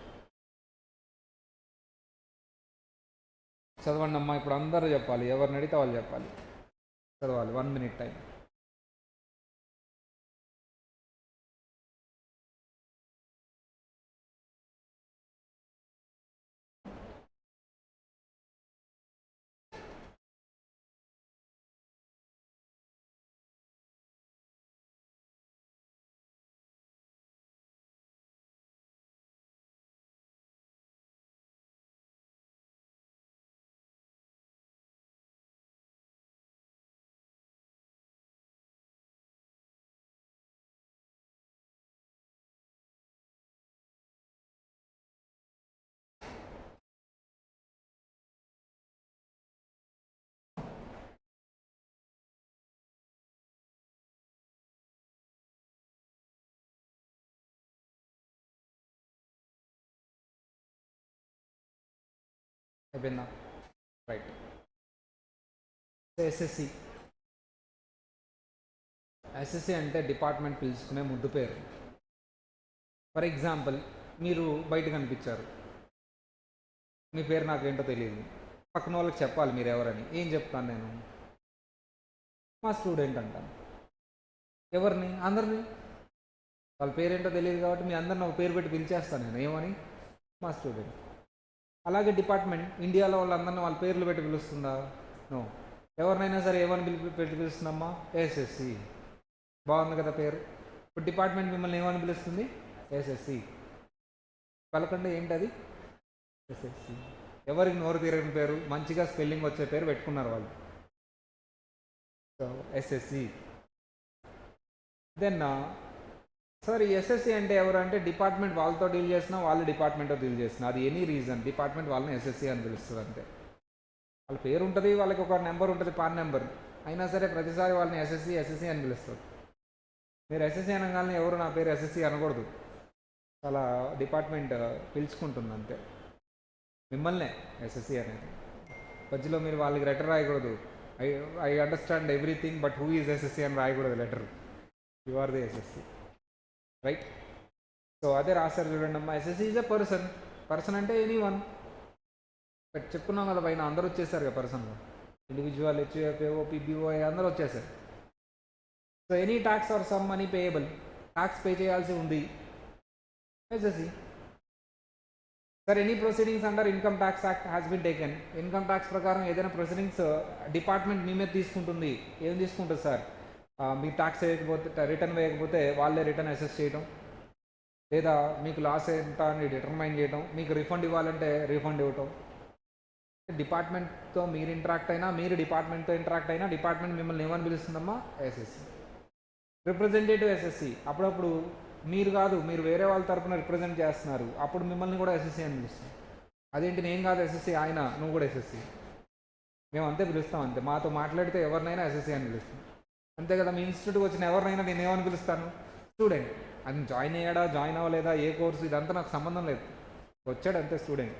చదవండి అమ్మా, ఇప్పుడు అందరూ చెప్పాలి, ఎవరిని అడిగితే వాళ్ళు చెప్పాలి, చదవాలి. 1 minute టైం. అయిపోయిందా? రైట్. ఎస్ఎస్సి. ఎస్ఎస్సి అంటే డిపార్ట్మెంట్ పిలుచుకునే ముద్దు పేరు. ఫర్ ఎగ్జాంపుల్, మీరు బయట కనిపించారు, మీ పేరు నాకేంటో తెలియదు, పక్కన వాళ్ళకి చెప్పాలి మీరు ఎవరని. ఏం చెప్తాను నేను? మా స్టూడెంట్ అంటాను. ఎవరిని? అందరినీ. వాళ్ళ పేరేంటో తెలియదు కాబట్టి మీ అందరిని ఒక పేరు పెట్టి పిలిచేస్తాను నేను. ఏమని? మా స్టూడెంట్. అలాగే డిపార్ట్మెంట్ ఇండియాలో వాళ్ళందరినీ వాళ్ళ పేర్లు పెట్టి పిలుస్తుందా? నో. ఎవరినైనా సరే ఏమని పెట్టి పిలుస్తుందమ్మా? ఎస్ఎస్సి. బాగుంది కదా పేరు. ఇప్పుడు డిపార్ట్మెంట్ మిమ్మల్ని ఏమని పిలుస్తుంది? ఎస్ఎస్సి. పలకండి ఏంటది? ఎస్ఎస్సి. ఎవరికి నోరు తీరని పేరు, మంచిగా స్పెల్లింగ్ వచ్చే పేరు పెట్టుకున్నారు వాళ్ళు. So SSC. దెన్ సార్ ఈ ఎస్ఎస్సి అంటే ఎవరు అంటే డిపార్ట్మెంట్ వాళ్ళతో డీల్ చేసినా, వాళ్ళు డిపార్ట్మెంట్తో డీల్ చేసినా, అది ఎనీ రీజన్ డిపార్ట్మెంట్ వాళ్ళని ఎస్ఎస్సి అని పిలుస్తుంది అంతే. వాళ్ళ పేరు ఉంటుంది, వాళ్ళకి ఒక నెంబర్ ఉంటుంది, పాన్ నెంబర్. అయినా సరే ప్రతిసారి వాళ్ళని ఎస్ఎస్సి అని పిలుస్తారు. మీరు ఎస్ఎస్సి అనగానే ఎవరు నా పేరు ఎస్ఎస్సి అనకూడదు. చాలా డిపార్ట్మెంట్ పిలుచుకుంటుంది అంతే మిమ్మల్నే ఎస్ఎస్సి అనేది. మధ్యలో మీరు వాళ్ళకి లెటర్ రాయకూడదు. I understand everything but who is SSC అని రాయకూడదు letter. You are the SSC, right? So అదే రాశారు చూడండి అమ్మా. SSC is a person. Person అంటే ఎనీ వన్. బట్ చెప్పుకున్నాం కదా పైన, అందరూ వచ్చేసారు కదా పర్సన్లో. ఇండివిజువల్, హెచ్యుఎఫ్ఏఓ, పిబిఓ అందరూ వచ్చేసారు. So any tax or some money payable, tax pay చేయాల్సి ఉంది, SSC. Sir any proceedings under income tax act has been taken. Income tax ప్రకారం ఏదైనా ప్రొసీడింగ్స్ డిపార్ట్మెంట్ మీ మీద తీసుకుంటుంది. ఏం తీసుకుంటుంది సార్? మీ ట్యాక్స్ వేయకపోతే, రిటర్న్ వేయకపోతే వాళ్ళే రిటర్న్ అసెస్ చేయడం, లేదా మీకు లాస్ ఎంత అని డిటర్మైన్ చేయడం, మీకు రిఫండ్ ఇవ్వాలంటే రిఫండ్ ఇవ్వటం. డిపార్ట్మెంట్తో మీరు ఇంటరాక్ట్ అయినా, మీరు డిపార్ట్మెంట్తో ఇంటరాక్ట్ అయినా, డిపార్ట్మెంట్ మిమ్మల్ని ఏమని పిలుస్తుందమ్మా? ఎస్ఎస్సి. Representative SSC. అప్పుడప్పుడు మీరు కాదు, మీరు వేరే వాళ్ళ తరపున రిప్రజెంట్ చేస్తున్నారు, అప్పుడు మిమ్మల్ని కూడా ఎస్ఎస్సి అని పిలుస్తాం. అదేంటి నేను కాదు ఎస్ఎస్సి, ఆయన, నువ్వు కూడా ఎస్ఎస్సి. మేము అంతే పిలుస్తాం అంతే. మాతో మాట్లాడితే ఎవరినైనా ఎస్ఎస్సి అని పిలుస్తాం అంతే కదా. మీ ఇన్స్టిట్యూట్కి వచ్చిన ఎవరినైనా నేను ఏమని పిలుస్తాను? స్టూడెంట్. అది జాయిన్ అయ్యాడా, జాయిన్ అవ్వలేదా, ఏ కోర్సు, ఇదంతా నాకు సంబంధం లేదు. వచ్చాడు అంతే స్టూడెంట్.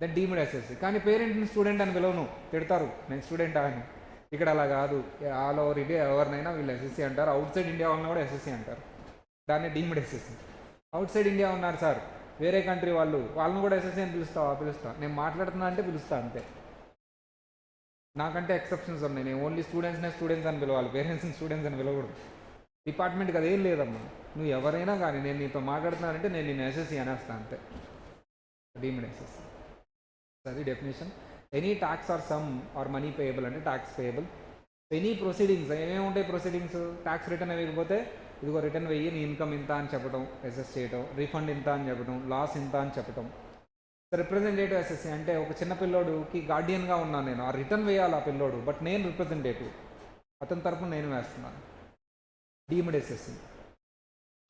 Then deemed SSC. కానీ పేరెంట్ని స్టూడెంట్ అని పిలవను, తిడతారు నేను స్టూడెంట్ అని. ఇక్కడ అలా కాదు. ఆల్ ఓవర్ ఇండియా ఎవరినైనా వీళ్ళు ఎస్ఎస్సి అంటారు. అవుట్ సైడ్ ఇండియా వాళ్ళని కూడా ఎస్ఎస్సి అంటారు. దాన్ని deemed SSC. Out side India ఉన్నారు సార్, వేరే కంట్రీ వాళ్ళని కూడా ఎస్ఎస్సి అని పిలుస్తా. నేను మాట్లాడుతున్నా అంటే పిలుస్తా అంతే. నాకంటే ఎక్సెప్షన్స్ ఉన్నాయి. నేను ఓన్లీ స్టూడెంట్స్ అని పిలవాలి, పేరెంట్స్ని స్టూడెంట్స్ అని పిలవకూడదు. డిపార్ట్మెంట్కి అదేం లేదమ్మా. నువ్వు ఎవరైనా కానీ నేను నీతో మాట్లాడుతున్నానంటే నేను నేను ఎస్ఎస్సి అనేస్తాను అంతే. Deemed assessee. అది definition. Any tax or sum or money payable అంటే ట్యాక్స్ పేయబుల్. ఎనీ ప్రొసీడింగ్స్, ఏమేమి ఉంటాయి ప్రొసీడింగ్స్? ట్యాక్స్ రిటర్న్ వేయకపోతే ఇదిగో రిటర్న్ వెయ్యి, నీ ఇన్కమ్ ఇంత అని చెప్పడం, ఎస్ఎస్ చేయడం, రీఫండ్ ఇంత అని చెప్పడం, లాస్ ఇంత అని చెప్పడం. రిప్రజెంటేటివ్ ఎస్ఎస్సి అంటే ఒక చిన్న పిల్లోడుకి గార్డియన్గా ఉన్నాను నేను, ఆ రిటర్న్ వేయాలి ఆ పిల్లోడు, బట్ నేను రిప్రజెంటేటివ్, అతని తరపున నేను వేస్తున్నాను. Deemed SSC.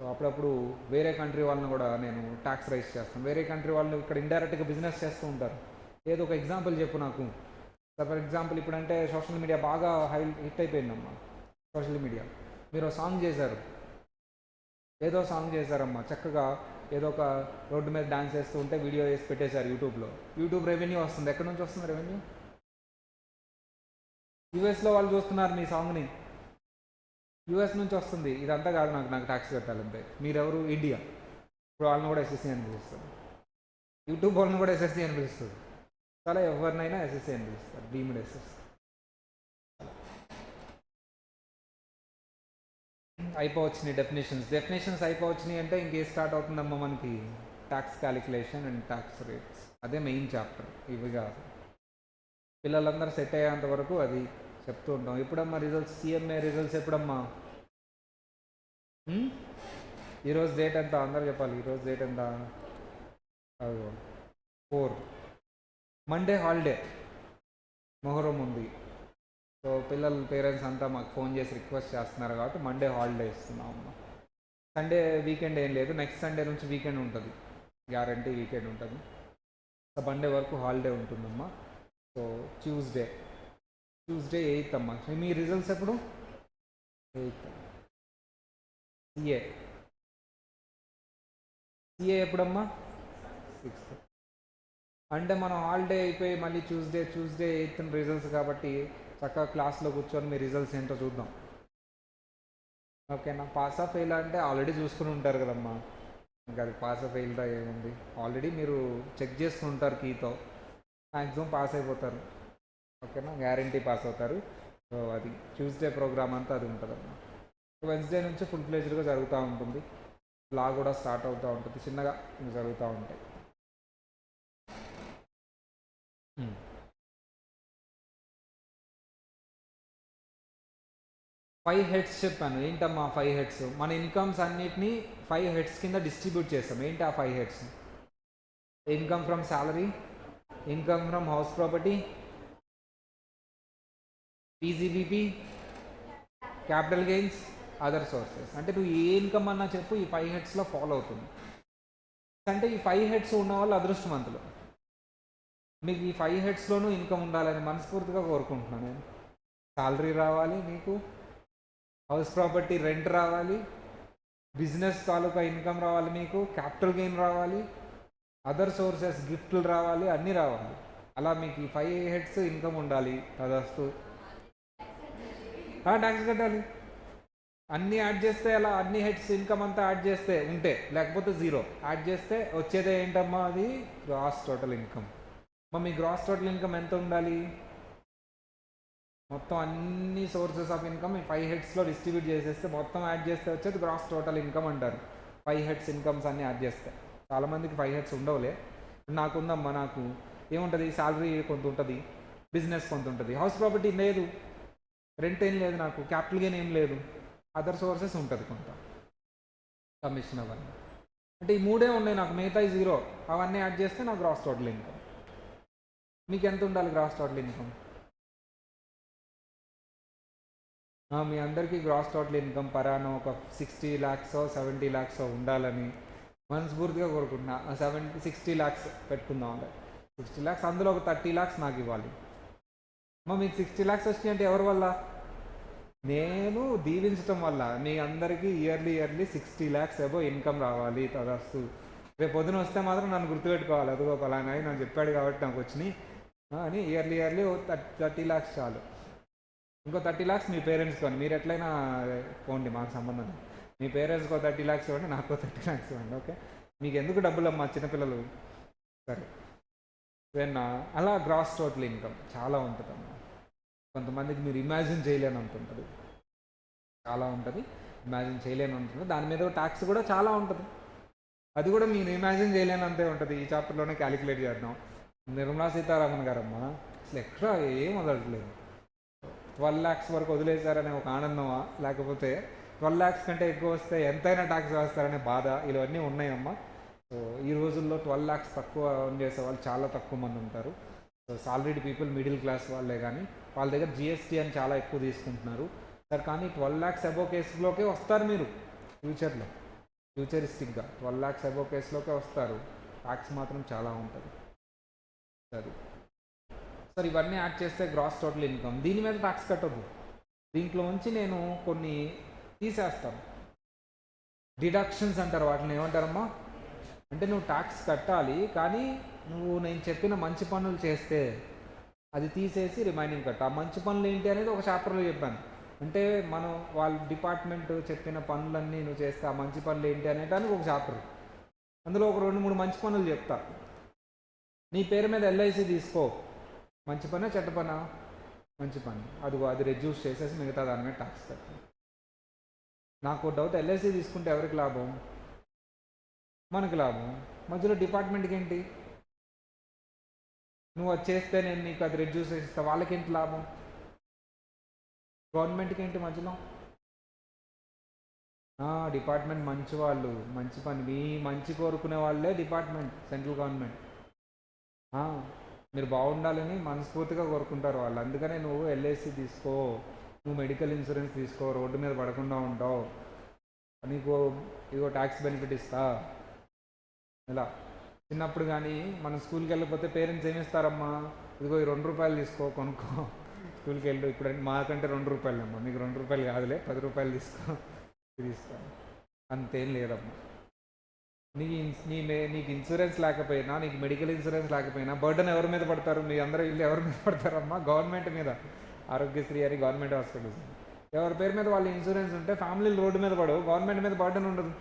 సో అప్పుడప్పుడు వేరే కంట్రీ వాళ్ళని కూడా నేను ట్యాక్స్ రైజ్ చేస్తాను. వేరే కంట్రీ వాళ్ళు ఇక్కడ ఇండైరెక్ట్గా బిజినెస్ చేస్తూ ఉంటారు. ఏదో ఒక ఎగ్జాంపుల్ చెప్పు నాకు. ఫర్ ఎగ్జాంపుల్ ఇప్పుడంటే సోషల్ మీడియా బాగా హిట్ అయిపోయిందమ్మా. సోషల్ మీడియా మీరు సాంగ్ చేశారు, ఏదో సాంగ్ చేశారమ్మా, చక్కగా ఏదో ఒక రోడ్డు మీద డాన్స్ చేస్తూ ఉంటే వీడియో వేసి పెట్టేశారు యూట్యూబ్లో. యూట్యూబ్ రెవెన్యూ వస్తుంది. ఎక్కడి నుంచి వస్తుంది రెవెన్యూ? యూఎస్లో వాళ్ళు చూస్తున్నారు మీ సాంగ్ని, యూఎస్ నుంచి వస్తుంది. ఇదంతా కాదు, నాకు ట్యాక్స్ కట్టాలంతే. మీరెవరు? ఇండియా. ఇప్పుడు వాళ్ళని కూడా ఎస్ఎస్సి అని పిలుస్తారు. యూట్యూబ్ వాళ్ళని కూడా ఎస్ఎస్సి అని పిలుస్తుంది. చాలా ఎవరినైనా ఎస్ఎస్సి అని పిలుస్తారు. Deemed assessee. అయిపోవచ్చినాయి డెఫినేషన్స్ అయిపోవచ్చినాయి అంటే ఇంకే స్టార్ట్ అవుతుందమ్మా మనకి? Tax calculation and tax rates. అదే మెయిన్ చాప్టర్. ఇవి కాదు, పిల్లలందరూ సెట్ అయ్యేంత వరకు అది చెప్తూ ఉంటాం. ఎప్పుడమ్మా రిజల్ట్స్? సిఎంఏ రిజల్ట్స్ ఎప్పుడమ్మా? ఈరోజు డేట్ ఎంత? అందరూ చెప్పాలి. ఈరోజు డేట్ ఎంత? 4. మండే హాలిడే, మొహరం ఉంది. సో పిల్లల పేరెంట్స్ అంతా మాకు ఫోన్ చేసి రిక్వెస్ట్ చేస్తున్నారు కాబట్టి మండే హాలిడే ఇస్తున్నాం అమ్మ. సండే వీకెండ్ ఏం లేదు, నెక్స్ట్ సండే నుంచి వీకెండ్ ఉంటుంది, గ్యారంటీ వీకెండ్ ఉంటుంది. సో మండే వరకు హాలిడే ఉంటుందమ్మా. సో ట్యూస్డే 8th అమ్మా. మీ రిజల్ట్స్ ఎప్పుడు? 8th. సిఏ ఎప్పుడమ్మా? 6th. అంటే మనం హాలిడే అయిపోయి మళ్ళీ ట్యూస్డే 8th రిజల్ట్స్ కాబట్టి చక్కగా క్లాస్లో కూర్చొని మీ రిజల్ట్స్ ఏంటో చూద్దాం. ఓకేనా? పాస్ ఆఫ్ ఫెయిల్ అంటే ఆల్రెడీ చూసుకుని ఉంటారు కదమ్మా. ఇంకా అది పాస్ ఆఫ్ ఫెయిల్తో ఏముంది, ఆల్రెడీ మీరు చెక్ చేసుకుని ఉంటారు కీతో. మ్యాక్సిమం పాస్ అయిపోతారు. ఓకేనా? గ్యారంటీ పాస్ అవుతారు. సో అది ట్యూస్డే ప్రోగ్రామ్ అంతా అది ఉంటుందమ్మా. వెన్స్డే నుంచి ఫుల్ ఫ్లెజ్డ్గా జరుగుతూ ఉంటుంది. లా కూడా స్టార్ట్ అవుతూ ఉంటుంది, చిన్నగా జరుగుతూ ఉంటాయి. 5 హెడ్స్ చెప్పాను. ఏంటమ్మా 5 హెడ్స్? మన ఇన్కమ్స్ అన్నిటినీ 5 హెడ్స్ కింద డిస్ట్రిబ్యూట్ చేస్తాం. ఏంటి ఆ 5 heads? Income from salary, income from house property, PGBP, capital gains, other sources. అంటే నువ్వు ఏ ఇన్కమ్ అన్నా చెప్పు, ఈ 5 హెడ్స్లో ఫాలో అవుతుంది. అంటే ఈ 5 హెడ్స్ ఉన్న వాళ్ళు అదృష్టవంతులు. మీకు ఈ 5 హెడ్స్లోనూ ఇన్కమ్ ఉండాలని మనస్ఫూర్తిగా కోరుకుంటున్నాను నేను. శాలరీ రావాలి మీకు, హౌస్ ప్రాపర్టీ రెంట్ రావాలి, బిజినెస్ తాలూకా ఇన్కమ్ రావాలి మీకు, క్యాపిటల్ గెయిన్ రావాలి, అదర్ సోర్సెస్ గిఫ్ట్లు రావాలి, అన్నీ రావాలి. అలా మీకు ఈ 5 హెడ్స్ ఇన్కమ్ ఉండాలి. తదస్తు ట్యాక్స్ కట్టాలి. అన్నీ యాడ్ చేస్తే అలా అన్ని హెడ్స్ ఇన్కమ్ అంతా యాడ్ చేస్తే ఉంటే, లేకపోతే జీరో యాడ్ చేస్తే వచ్చేదే ఏంటమ్మా? అది గ్రాస్ టోటల్ ఇన్కమ్. మీ గ్రాస్ టోటల్ ఇన్కమ్ ఎంత ఉండాలి? మొత్తం అన్ని సోర్సెస్ ఆఫ్ ఇన్కమ్ ఈ 5 హెడ్స్లో డిస్ట్రిబ్యూట్ చేసేస్తే మొత్తం యాడ్ చేస్తే వచ్చేది గ్రాస్ టోటల్ ఇన్కమ్ అంటారు. 5 హెడ్స్ ఇన్కమ్స్ అన్నీ యాడ్ చేస్తే. చాలామందికి 5 హెడ్స్ ఉండవులే. నాకుందమ్మా. నాకు ఏముంటుంది? శాలరీ కొంత ఉంటుంది, బిజినెస్ కొంత ఉంటుంది, హౌస్ ప్రాపర్టీ లేదు, రెంట్ ఏం లేదు, నాకు క్యాపిటల్ గెయిన్ ఏం లేదు, అదర్ సోర్సెస్ ఉంటుంది కొంత, కమిషన్ అవన్నీ. అంటే ఈ మూడే ఉన్నాయి నాకు, మిగతా జీరో. అవన్నీ యాడ్ చేస్తే నాకు గ్రాస్ టోటల్ ఇన్కమ్. మీకు ఎంత ఉండాలి గ్రాస్ టోటల్ ఇన్కమ్? మీ అందరికీ గ్రాస్ టోటల్ ఇన్కమ్ పరాను ఒక 60 lakhs 70 lakhs ఉండాలని మనస్ఫూర్తిగా కోరుకుంటున్నా. 60 lakhs పెట్టుకుందాం. అంటే 60 lakhs, అందులో ఒక 30 lakhs నాకు ఇవ్వాలి. మీకు 60 lakhs వచ్చినాయి అంటే ఎవరి వల్ల? నేను దీవించడం వల్ల. మీ అందరికీ ఇయర్లీ 60 lakhs అబో ఇన్కమ్ రావాలి. తదస్తు. రేపు పొద్దున వస్తే మాత్రం నన్ను గుర్తుపెట్టుకోవాలి. అదిగో పలానా నాకు చెప్పాడు కాబట్టి నాకు వచ్చినాయి అని. ఇయర్లీ 30 lakhs చాలు. ఇంకో 30 lakhs మీ పేరెంట్స్ కొని, మీరు ఎట్లయినా పోండి, మాకు సంబంధం లేదు. మీ పేరెంట్స్కో 30 lakhs ఇవ్వండి, నాకు 30 lakhs ఇవ్వండి. ఓకే? మీకు ఎందుకు డబ్బులు అమ్మా, చిన్నపిల్లలు. సరే. అలా గ్రాస్ టోటల్ ఇన్కమ్ చాలా ఉంటుందమ్మా. కొంతమందికి మీరు ఇమాజిన్ చేయలేని అంత ఉంటుంది, చాలా ఉంటుంది. ఇమాజిన్ చేయలేని ఉంటుంది. దాని మీద ట్యాక్స్ కూడా చాలా ఉంటుంది. అది కూడా మీరు ఇమాజిన్ చేయలేనంతే ఉంటుంది. ఈ చాప్టర్లోనే క్యాలిక్యులేట్ చేద్దాం. నిర్మలా సీతారామన్ గారమ్మా అసలు ఎక్స్ట్రా ఏం వదలట్లేదు. 12 lakhs వరకు వదిలేశారనే ఒక ఆనందమా, లేకపోతే 12 lakhs కంటే ఎక్కువ వస్తే ఎంతైనా ట్యాక్స్ వేస్తారనే బాధ, ఇవన్నీ ఉన్నాయమ్మా. సో ఈ రోజుల్లో 12 lakhs తక్కువ ఎర్న్ చేసే వాళ్ళు చాలా తక్కువ మంది ఉంటారు. So salaried people, middle class వాళ్ళే. కానీ వాళ్ళ దగ్గర జిఎస్టీ అని చాలా ఎక్కువ తీసుకుంటున్నారు సార్. కానీ 12 lakhs అబోవ్ కేసులోకే వస్తారు మీరు ఫ్యూచర్లో. ఫ్యూచరిస్టిక్గా 12 lakhs అబోవ్ కేసులోకే వస్తారు. ట్యాక్స్ మాత్రం చాలా ఉంటుంది. సరే సార్, ఇవన్నీ యాడ్ చేస్తే గ్రాస్ టోటల్ ఇన్కమ్. దీని మీద ట్యాక్స్ కట్టద్దు. దీంట్లో నుంచి నేను కొన్ని తీసేస్తాను. డిడక్షన్స్ అంటారు వాటిని. ఏమంటారమ్మా అంటే నువ్వు ట్యాక్స్ కట్టాలి, కానీ నువ్వు నేను చెప్పిన మంచి పనులు చేస్తే అది తీసేసి రిమైనింగ్ కట్ట. ఆ మంచి పనులు ఏంటి అనేది ఒక చాప్టర్లో చెప్పాను. అంటే మనం వాళ్ళ డిపార్ట్మెంట్ చెప్పిన పనులన్నీ నువ్వు చేస్తే ఆ మంచి పనులు ఏంటి అనేటానికి ఒక చాప్టర్. అందులో ఒక 2-3 మంచి పనులు చెప్తా. నీ పేరు మీద ఎల్ఐసి తీసుకో. మంచి పనా చెడ్డ పనా? మంచి పని. అది రెడ్యూస్ చేసేసి మిగతా దాని మీద ట్యాక్స్ కట్టు. నాకు డౌట్, ఎల్ఐసి తీసుకుంటే ఎవరికి లాభం? మనకి లాభం. మధ్యలో డిపార్ట్మెంట్కి ఏంటి? నువ్వు అది చేస్తే నేను నీకు అది రెడ్యూస్ చేసి ఇస్తా, వాళ్ళకేంటి లాభం? గవర్నమెంట్కి ఏంటి మధ్యలో? డిపార్ట్మెంట్ మంచి వాళ్ళు, మంచి పని, మీ మంచి కోరుకునే వాళ్ళే డిపార్ట్మెంట్, సెంట్రల్ గవర్నమెంట్. మీరు బాగుండాలని మనస్ఫూర్తిగా కోరుకుంటారు వాళ్ళు. అందుకనే నువ్వు ఎల్ఐసి తీసుకో, నువ్వు మెడికల్ ఇన్సూరెన్స్ తీసుకో, రోడ్డు మీద పడకుండా ఉంటావు, నీకు ఇదిగో ట్యాక్స్ బెనిఫిట్ ఇస్తా. ఇలా చిన్నప్పుడు కానీ మనం స్కూల్కి వెళ్ళిపోతే పేరెంట్స్ ఏమి ఇస్తారమ్మా? ఇదిగో ఈ 2 రూపాయలు తీసుకో, కొనుక్కో, స్కూల్కి వెళ్ళు. ఇప్పుడు మాకంటే 2 రూపాయలు అమ్మా, మీకు 2 రూపాయలు కాదులే, 10 రూపాయలు తీసుకో. అంతేం లేదమ్మా. నీకు ఇన్సూరెన్స్ లేకపోయినా, నీకు మెడికల్ ఇన్సూరెన్స్ లేకపోయినా బర్డన్ ఎవరి మీద పడతారు? మీ అందరూ ఇల్లు ఎవరి మీద పడతారమ్మా? గవర్నమెంట్ మీద. ఆరోగ్యశ్రీ అని గవర్నమెంట్ హాస్పిటల్స్, ఎవరి పేరు మీద వాళ్ళ ఇన్సూరెన్స్ ఉంటే ఫ్యామిలీలు రోడ్డు మీద పడవు, గవర్నమెంట్ మీద బర్డన్ ఉండదు.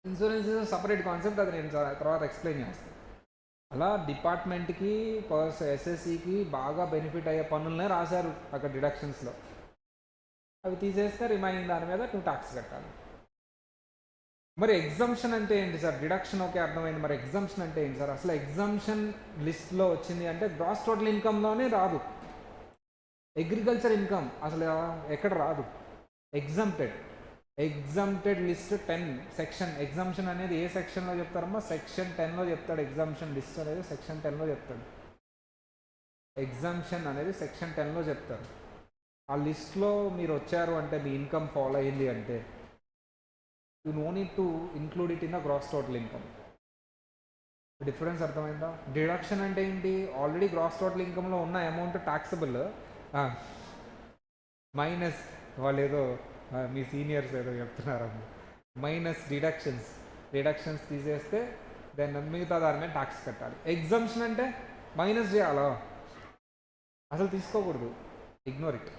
ఇన్సూరెన్స్ ఇస్ సపరేట్ కాన్సెప్ట్, అది నేను తర్వాత ఎక్స్ప్లెయిన్ చేస్తాను. అలా డిపార్ట్మెంట్కి ఎస్ఎస్సికి బాగా బెనిఫిట్ అయ్యే పనులనే రాశారు అక్కడ డిడక్షన్స్లో. అవి తీసేస్తే రిమైనింగ్ దాని మీద నువ్వు ట్యాక్స్ కట్టాలి. మరి ఎగ్జంప్షన్ అంటే ఏంటి సార్? డిడక్షన్ ఓకే అర్థమైంది, మరి ఎగ్జంప్షన్ అంటే ఏంటి సార్? అసలు ఎగ్జంప్షన్ లిస్ట్లో వచ్చింది అంటే గ్రాస్ టోటల్ ఇన్కమ్లోనే రాదు. అగ్రికల్చర్ ఇన్కమ్ అసలు ఎక్కడ రాదు. Exempted list 10 section. ఎగ్జంప్షన్ అనేది ఏ సెక్షన్లో చెప్తారమ్మా? సెక్షన్ 10లో చెప్తాడు. ఎగ్జంప్షన్ లిస్ట్ అనేది సెక్షన్ 10లో చెప్తాడు. ఎగ్జంప్షన్ అనేది సెక్షన్ 10లో చెప్తారు. ఆ లిస్ట్లో మీరు వచ్చారు అంటే, మీ ఇన్కమ్ ఫాలో అయింది అంటే, you know need to include it in the gross total income. Difference అర్థమైందా? డిడక్షన్ అంటే ఏంటి? ఆల్రెడీ గ్రాస్ టోటల్ ఇన్కమ్లో ఉన్న అమౌంట్ ట్యాక్సబుల్ మైనస్, వాళ్ళు ఏదో మీ సీనియర్స్ ఏదో చెప్తున్నారమ్మ, మైనస్ డిడక్షన్స్ తీసేస్తే దాన్ని మిగతా దాని మీద ట్యాక్స్ కట్టాలి. ఎగ్జంప్షన్ అంటే మైనస్ చేయాలా? అసలు తీసుకోకూడదు. Ignore it.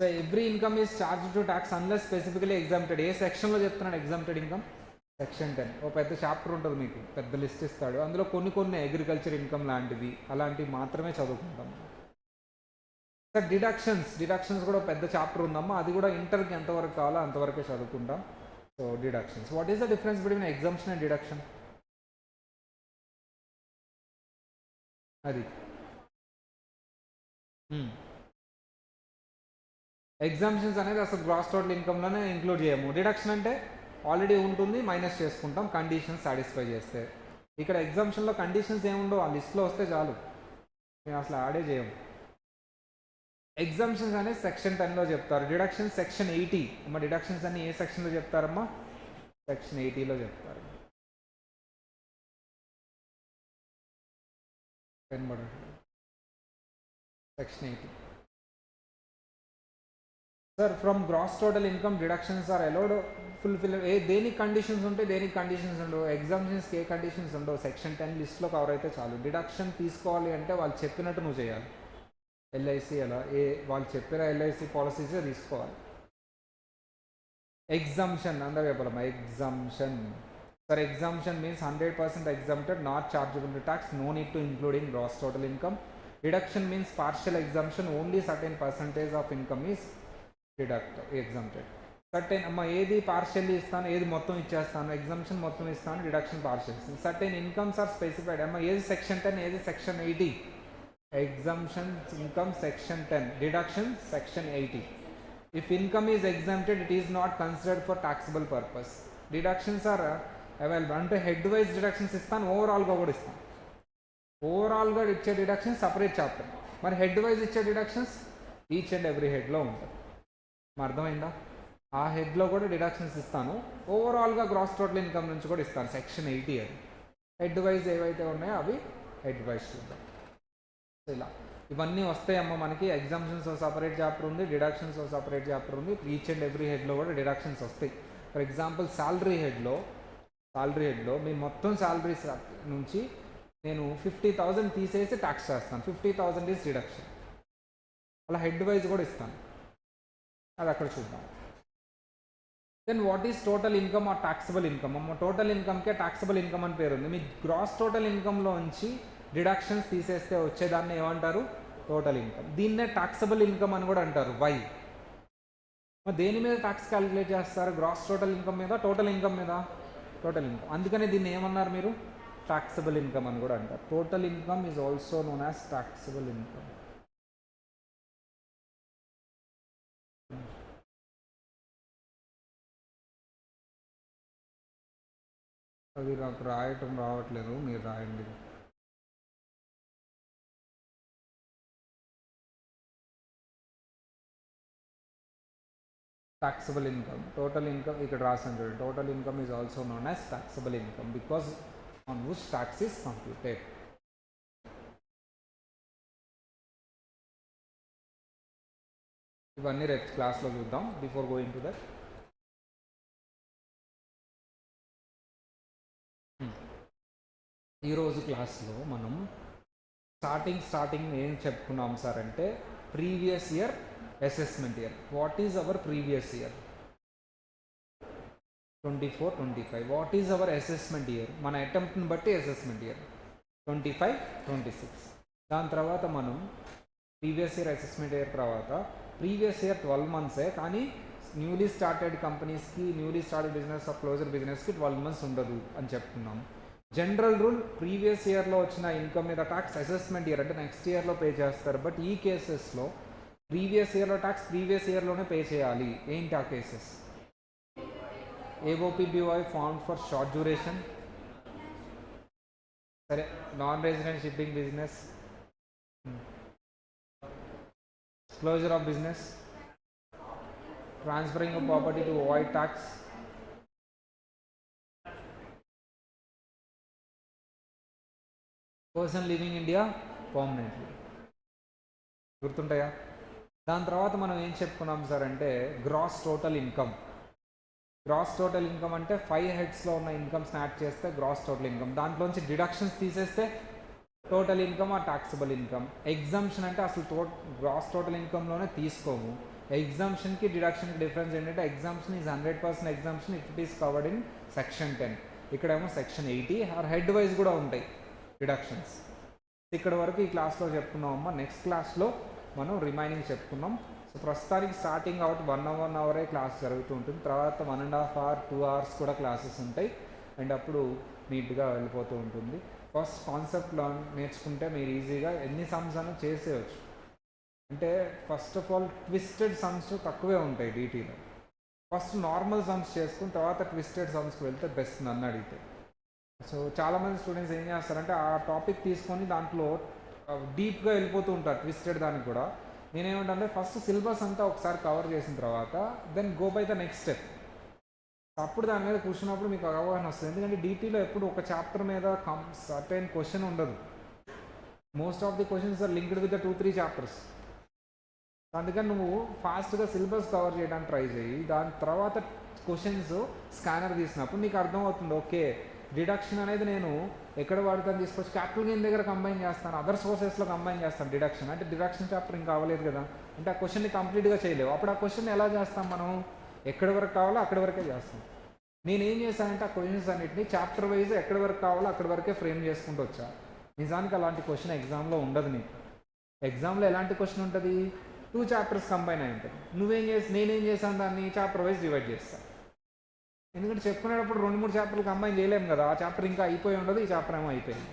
So every income is charge to tax unless specifically exempted. ఏ సెక్షన్లో చెప్తున్నాడు ఎగ్జామ్టెడ్ ఇన్కమ్? సెక్షన్ 10. ఓ పెద్ద చాప్టర్ ఉంటుంది, మీకు పెద్ద లిస్ట్ ఇస్తాడు. అందులో కొన్ని అగ్రికల్చర్ ఇన్కమ్ లాంటివి, అలాంటివి మాత్రమే చదువుకుంటాం. సార్ డిడక్షన్స్ కూడా పెద్ద చాప్టర్ ఉందమ్మా, అది కూడా ఇంటర్కి ఎంతవరకు కావాలో అంతవరకే చదువుకుంటాం. So deductions, what is the difference between exemption and deduction? అది ఎగ్జామ్షన్స్ అనేది అసలు గ్రాస్ టోటల్ ఇన్కమ్లోనే ఇంక్లూడ్ చేయము. డిడక్షన్ అంటే ఆల్రెడీ ఉంటుంది, మైనస్ చేసుకుంటాం కండిషన్స్ సాటిస్ఫై చేస్తే. ఇక్కడ ఎగ్జామ్షన్లో కండిషన్స్ ఏముండవు, ఆ లిస్ట్లో వస్తే చాలు, మేము అసలు యాడే చేయము. ఎగ్జామ్షన్స్ అనేది సెక్షన్ 10లో చెప్తారు. Deductions section 80. అమ్మ డిడక్షన్స్ అన్ని ఏ సెక్షన్లో చెప్తారమ్మా? సెక్షన్ 80లో చెప్తారు. Section 80. Sir from gross total income deductions are allowed fulfil. దేనికి కండిషన్స్ ఉంటాయి, దేనికి కండిషన్స్ ఉండవు? ఎగ్జామ్షన్స్కి ఏ కండిషన్స్ ఉండవు. సెక్షన్ 10 లిస్ట్లో కవర్ అయితే చాలు. డిడక్షన్ తీసుకోవాలి అంటే వాళ్ళు చెప్పినట్టు నువ్వు చేయాలి. ఎల్ఐసి అలా వాళ్ళు చెప్పిన ఎల్ఐసి పాలసీసే తీసుకోవాలి. ఎగ్జంప్షన్ అందరూ చెప్పాలమ్మా. Exemption sir, exemption means 100% exempted, not chargeable to tax, no need to including gross total income. Deduction means partial exemption, only certain percentage of income is exempted. Certain అమ్మ ఏది partially ఇస్తాను, ఏది మొత్తం ఇచ్చేస్తాను. Exemption మొత్తం ఇస్తాను, deduction partial. Certain incomes are specified. అమ్మ ఏది సెక్షన్ 10, ఏది section 80? Exemption income section 10, deduction section 80. If income is exempted, it is not considered for taxable purpose. Deductions are available. అంటే హెడ్ వైజ్ డిడక్షన్స్ ఇస్తాను, ఓవరాల్గా కూడా ఇస్తాను. ఓవరాల్గా ఇచ్చే డిడక్షన్స్ సపరేట్ చాప్టర్, మరి హెడ్ వైజ్ ఇచ్చే డిడక్షన్స్ ఈచ్ అండ్ ఎవ్రీ హెడ్లో ఉంటుంది. అర్థమైందా? ఆ హెడ్లో కూడా డిడక్షన్స్ ఇస్తాను, ఓవరాల్గా గ్రాస్ టోటల్ ఇన్కమ్ నుంచి కూడా ఇస్తాను. సెక్షన్ 80 అది. హెడ్ వైజ్ ఏవైతే ఉన్నాయో అవి హెడ్ వైజ్ చూద్దాం. ఇలా ఇవన్నీ వస్తాయమ్మ మనకి. ఎగ్జామ్షన్స్ సపరేట్ చాప్టర్ ఉంది, డిడక్షన్స్ సపరేట్ చాప్టర్ ఉంది. ఈచ్ అండ్ ఎవ్రీ హెడ్లో కూడా డిడక్షన్స్ వస్తాయి. ఫర్ ఎగ్జాంపుల్ శాలరీ హెడ్లో మీ మొత్తం శాలరీస్ నుంచి నేను 50,000 తీసేసి ట్యాక్స్ చేస్తాను. 50,000 ఈజ్ డిడక్షన్. అలా హెడ్ వైజ్ కూడా ఇస్తాను, అది అక్కడ చూద్దాం. Then what is total income or taxable income? అమ్మ టోటల్ ఇన్కమ్కే టాక్సబుల్ ఇన్కమ్ అని పేరు ఉంది. మీ గ్రాస్ టోటల్ ఇన్కమ్లో నుంచి డిడక్షన్స్ తీసేస్తే వచ్చేదాన్ని ఏమంటారు? Total income. దీన్నే టాక్సబుల్ ఇన్కమ్ అని కూడా అంటారు. వై? దేని మీద ట్యాక్స్ క్యాలిక్యులేట్ చేస్తారు? గ్రాస్ టోటల్ ఇన్కమ్ మీద, టోటల్ ఇన్కమ్ మీద? Total income. అందుకనే దీన్ని ఏమన్నారు మీరు? టాక్సబుల్ ఇన్కమ్ అని కూడా అంటారు. Total income is also known as taxable income. అది నాకు రాయటం రావట్లేదు, మీరు రాయండి. taxable income, total income ఇక్కడ రాసాను చూడండి. total income is also known as taxable income because on which tax is computed. ఇవన్నీ రేపు క్లాస్లో చూద్దాం. బిఫోర్ గోయింగ్ టు దట్ ఈరోజు క్లాస్లో మనం స్టార్టింగ్ ఏం చెప్పుకున్నాం సార్ అంటే previous year assessment year. What is our previous year? 24-25. What is our assessment year? మన అటెంప్ట్ని బట్టి అసెస్మెంట్ ఇయర్ 25-26. దాని తర్వాత మనం ప్రీవియస్ ఇయర్ అసెస్మెంట్ ఇయర్ తర్వాత ప్రీవియస్ ఇయర్ 12 monthsే, కానీ న్యూలీ స్టార్టెడ్ కంపెనీస్కి, newly started business of closure బిజినెస్కి 12 months ఉండదు అని చెప్తున్నాం. జనరల్ రూల్ ప్రీవియస్ ఇయర్లో వచ్చిన ఇన్కమ్ మీద ట్యాక్స్ అసెస్మెంట్ ఇయర్ అంటే నెక్స్ట్ ఇయర్లో పే చేస్తారు. బట్ ఈ కేసెస్లో ప్రీవియస్ ఇయర్లో ట్యాక్స్ ప్రీవియస్ ఇయర్లోనే పే చేయాలి. ఏంటి ఆ కేసెస్? AOPBY form for short duration, సరే, non resident shipping business, closure of business, transferring of property to avoid tax, person living India permanently. గుర్తుంటాయా? దాని తర్వాత మనం ఏం చెప్పుకున్నాం సార్ అంటే gross total income. Gross total income అంటే 5 headsలో ఉన్న ఇన్కమ్స్ని యాడ్ చేస్తే గ్రాస్ టోటల్ ఇన్కమ్. దాంట్లోంచి డిడక్షన్స్ తీసేస్తే టోటల్ ఇన్కమ్ ఆ టాక్సబుల్ ఇన్కమ్. ఎగ్జంప్షన్ అంటే అసలు గ్రాస్ టోటల్ ఇన్కమ్లోనే తీసుకోము. ఎగ్జంప్షన్కి డిడక్షన్కి డిఫరెన్స్ ఏంటంటే exemption is 100% exemption if it is covered in section 10. ఇక్కడేమో సెక్షన్ 80 ఆర్ హెడ్ వైజ్ కూడా ఉంటాయి డిడక్షన్స్. ఇక్కడ వరకు ఈ క్లాస్లో చెప్పుకున్నామమ్మా. నెక్స్ట్ క్లాస్లో మనం రిమైనింగ్ చెప్పుకున్నాం. సో ప్రస్తుతానికి స్టార్టింగ్ అవుట్ 1 hour క్లాస్ జరుగుతూ ఉంటుంది. తర్వాత 1.5 hour 2 hours కూడా క్లాసెస్ ఉంటాయి. అండ్ అప్పుడు నీట్గా వెళ్ళిపోతూ ఉంటుంది. ఫస్ట్ కాన్సెప్ట్ నేర్చుకుంటే మీరు ఈజీగా ఎన్ని సమ్స్ అని చేసేయచ్చు. అంటే first of all twisted sums తక్కువే ఉంటాయి డీటీలో. ఫస్ట్ నార్మల్ సమ్స్ చేసుకుని తర్వాత ట్విస్టెడ్ సమ్స్కి వెళ్తే బెస్ట్ నన్ను అడిగితే. సో చాలామంది స్టూడెంట్స్ ఏం చేస్తారంటే ఆ టాపిక్ తీసుకొని దాంట్లో డీప్గా వెళ్ళిపోతూ ఉంటారు, ట్విస్టెడ్ దానికి కూడా. నేనేమంటే ఫస్ట్ సిలబస్ అంతా ఒకసారి కవర్ చేసిన తర్వాత then go by the next step. అప్పుడు దాని మీద కూర్చున్నప్పుడు మీకు అవగాహన వస్తుంది. ఎందుకంటే డీటీలో ఎప్పుడు ఒక చాప్టర్ మీద సర్టైన్ క్వశ్చన్ ఉండదు. Most of the questions are linked with the 2-3 chapters. అందుకని నువ్వు ఫాస్ట్గా సిలబస్ కవర్ చేయడానికి ట్రై చేయి. దాని తర్వాత క్వశ్చన్స్ స్కానర్ తీసినప్పుడు నీకు అర్థమవుతుంది, ఓకే డిడక్షన్ అనేది నేను ఎక్కడ వాడతాను తీసుకొచ్చి క్యాపిటల్ గెయిన్ దగ్గర కంబైన్ చేస్తాను, అదర్ సోర్సెస్లో కంబైన్ చేస్తాను డిడక్షన్. అంటే డిడక్షన్ చాప్టర్ ఇంకా అవ్వలేదు కదా, అంటే ఆ క్వశ్చన్ని కంప్లీట్గా చేయలేవు. అప్పుడు ఆ క్వశ్చన్ ఎలా చేస్తాం మనం? ఎక్కడి వరకు కావాలో అక్కడి వరకే చేస్తాం. నేనేం చేశానంటే ఆ క్వశ్చన్స్ అన్నింటినీ చాప్టర్ వైజ్ ఎక్కడి వరకు కావాలో అక్కడి వరకే ఫ్రేమ్ చేసుకుంటూ వచ్చా. నిజానికి అలాంటి క్వశ్చన్ ఎగ్జామ్లో ఉండదు. నీకు ఎగ్జామ్లో ఎలాంటి క్వశ్చన్ ఉంటుంది? 2 chapters కంబైన్ అయి ఉంటుంది. నేనేం చేశాను, దాన్ని చాప్టర్ వైజ్ డివైడ్ చేస్తాను. ఎందుకంటే చెప్పుకునేటప్పుడు 2-3 chapters కంబైన్ చేయలేము కదా. ఆ చాప్టర్ ఇంకా అయిపోయి ఉండదు, ఈ చాప్టర్ ఏమో అయిపోయింది.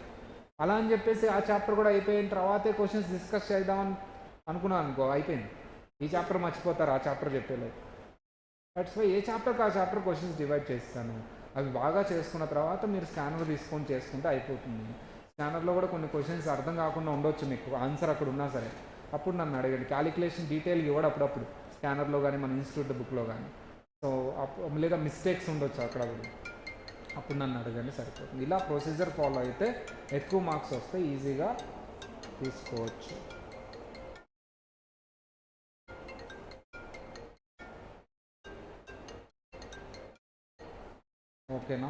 అలా అని చెప్పేసి ఆ చాప్టర్ కూడా అయిపోయిన తర్వాతే క్వశ్చన్స్ డిస్కస్ చేద్దామని అనుకున్నాను అనుకో, అయిపోయింది. ఈ చాప్టర్ మర్చిపోతారు, ఆ చాప్టర్ చెప్పేలేదు. దట్స్ వై ఏ చాప్టర్కి ఆ చాప్టర్ క్వశ్చన్స్ డివైడ్ చేస్తాను. అవి బాగా చేసుకున్న తర్వాత మీరు స్కానర్ తీసుకొని చేసుకుంటే అయిపోతుంది. స్కానర్లో కూడా కొన్ని క్వశ్చన్స్ అర్థం కాకుండా ఉండొచ్చు, మీకు ఆన్సర్ అక్కడ ఉన్నా సరే. అప్పుడు నన్ను అడగండి. క్యాలిక్యులేషన్ డీటెయిల్ ఇవ్వడు అప్పుడప్పుడు స్కానర్లో కానీ మన ఇన్స్టిట్యూట్ బుక్లో కానీ. సో లేదా మిస్టేక్స్ ఉండొచ్చు అక్కడ కూడా, అప్పుడు నన్ను అడగండి, సరిపోతుంది. ఇలా ప్రొసీజర్ ఫాలో అయితే ఎక్కువ మార్క్స్ వస్తే ఈజీగా తీసుకోవచ్చు. ఓకేనా?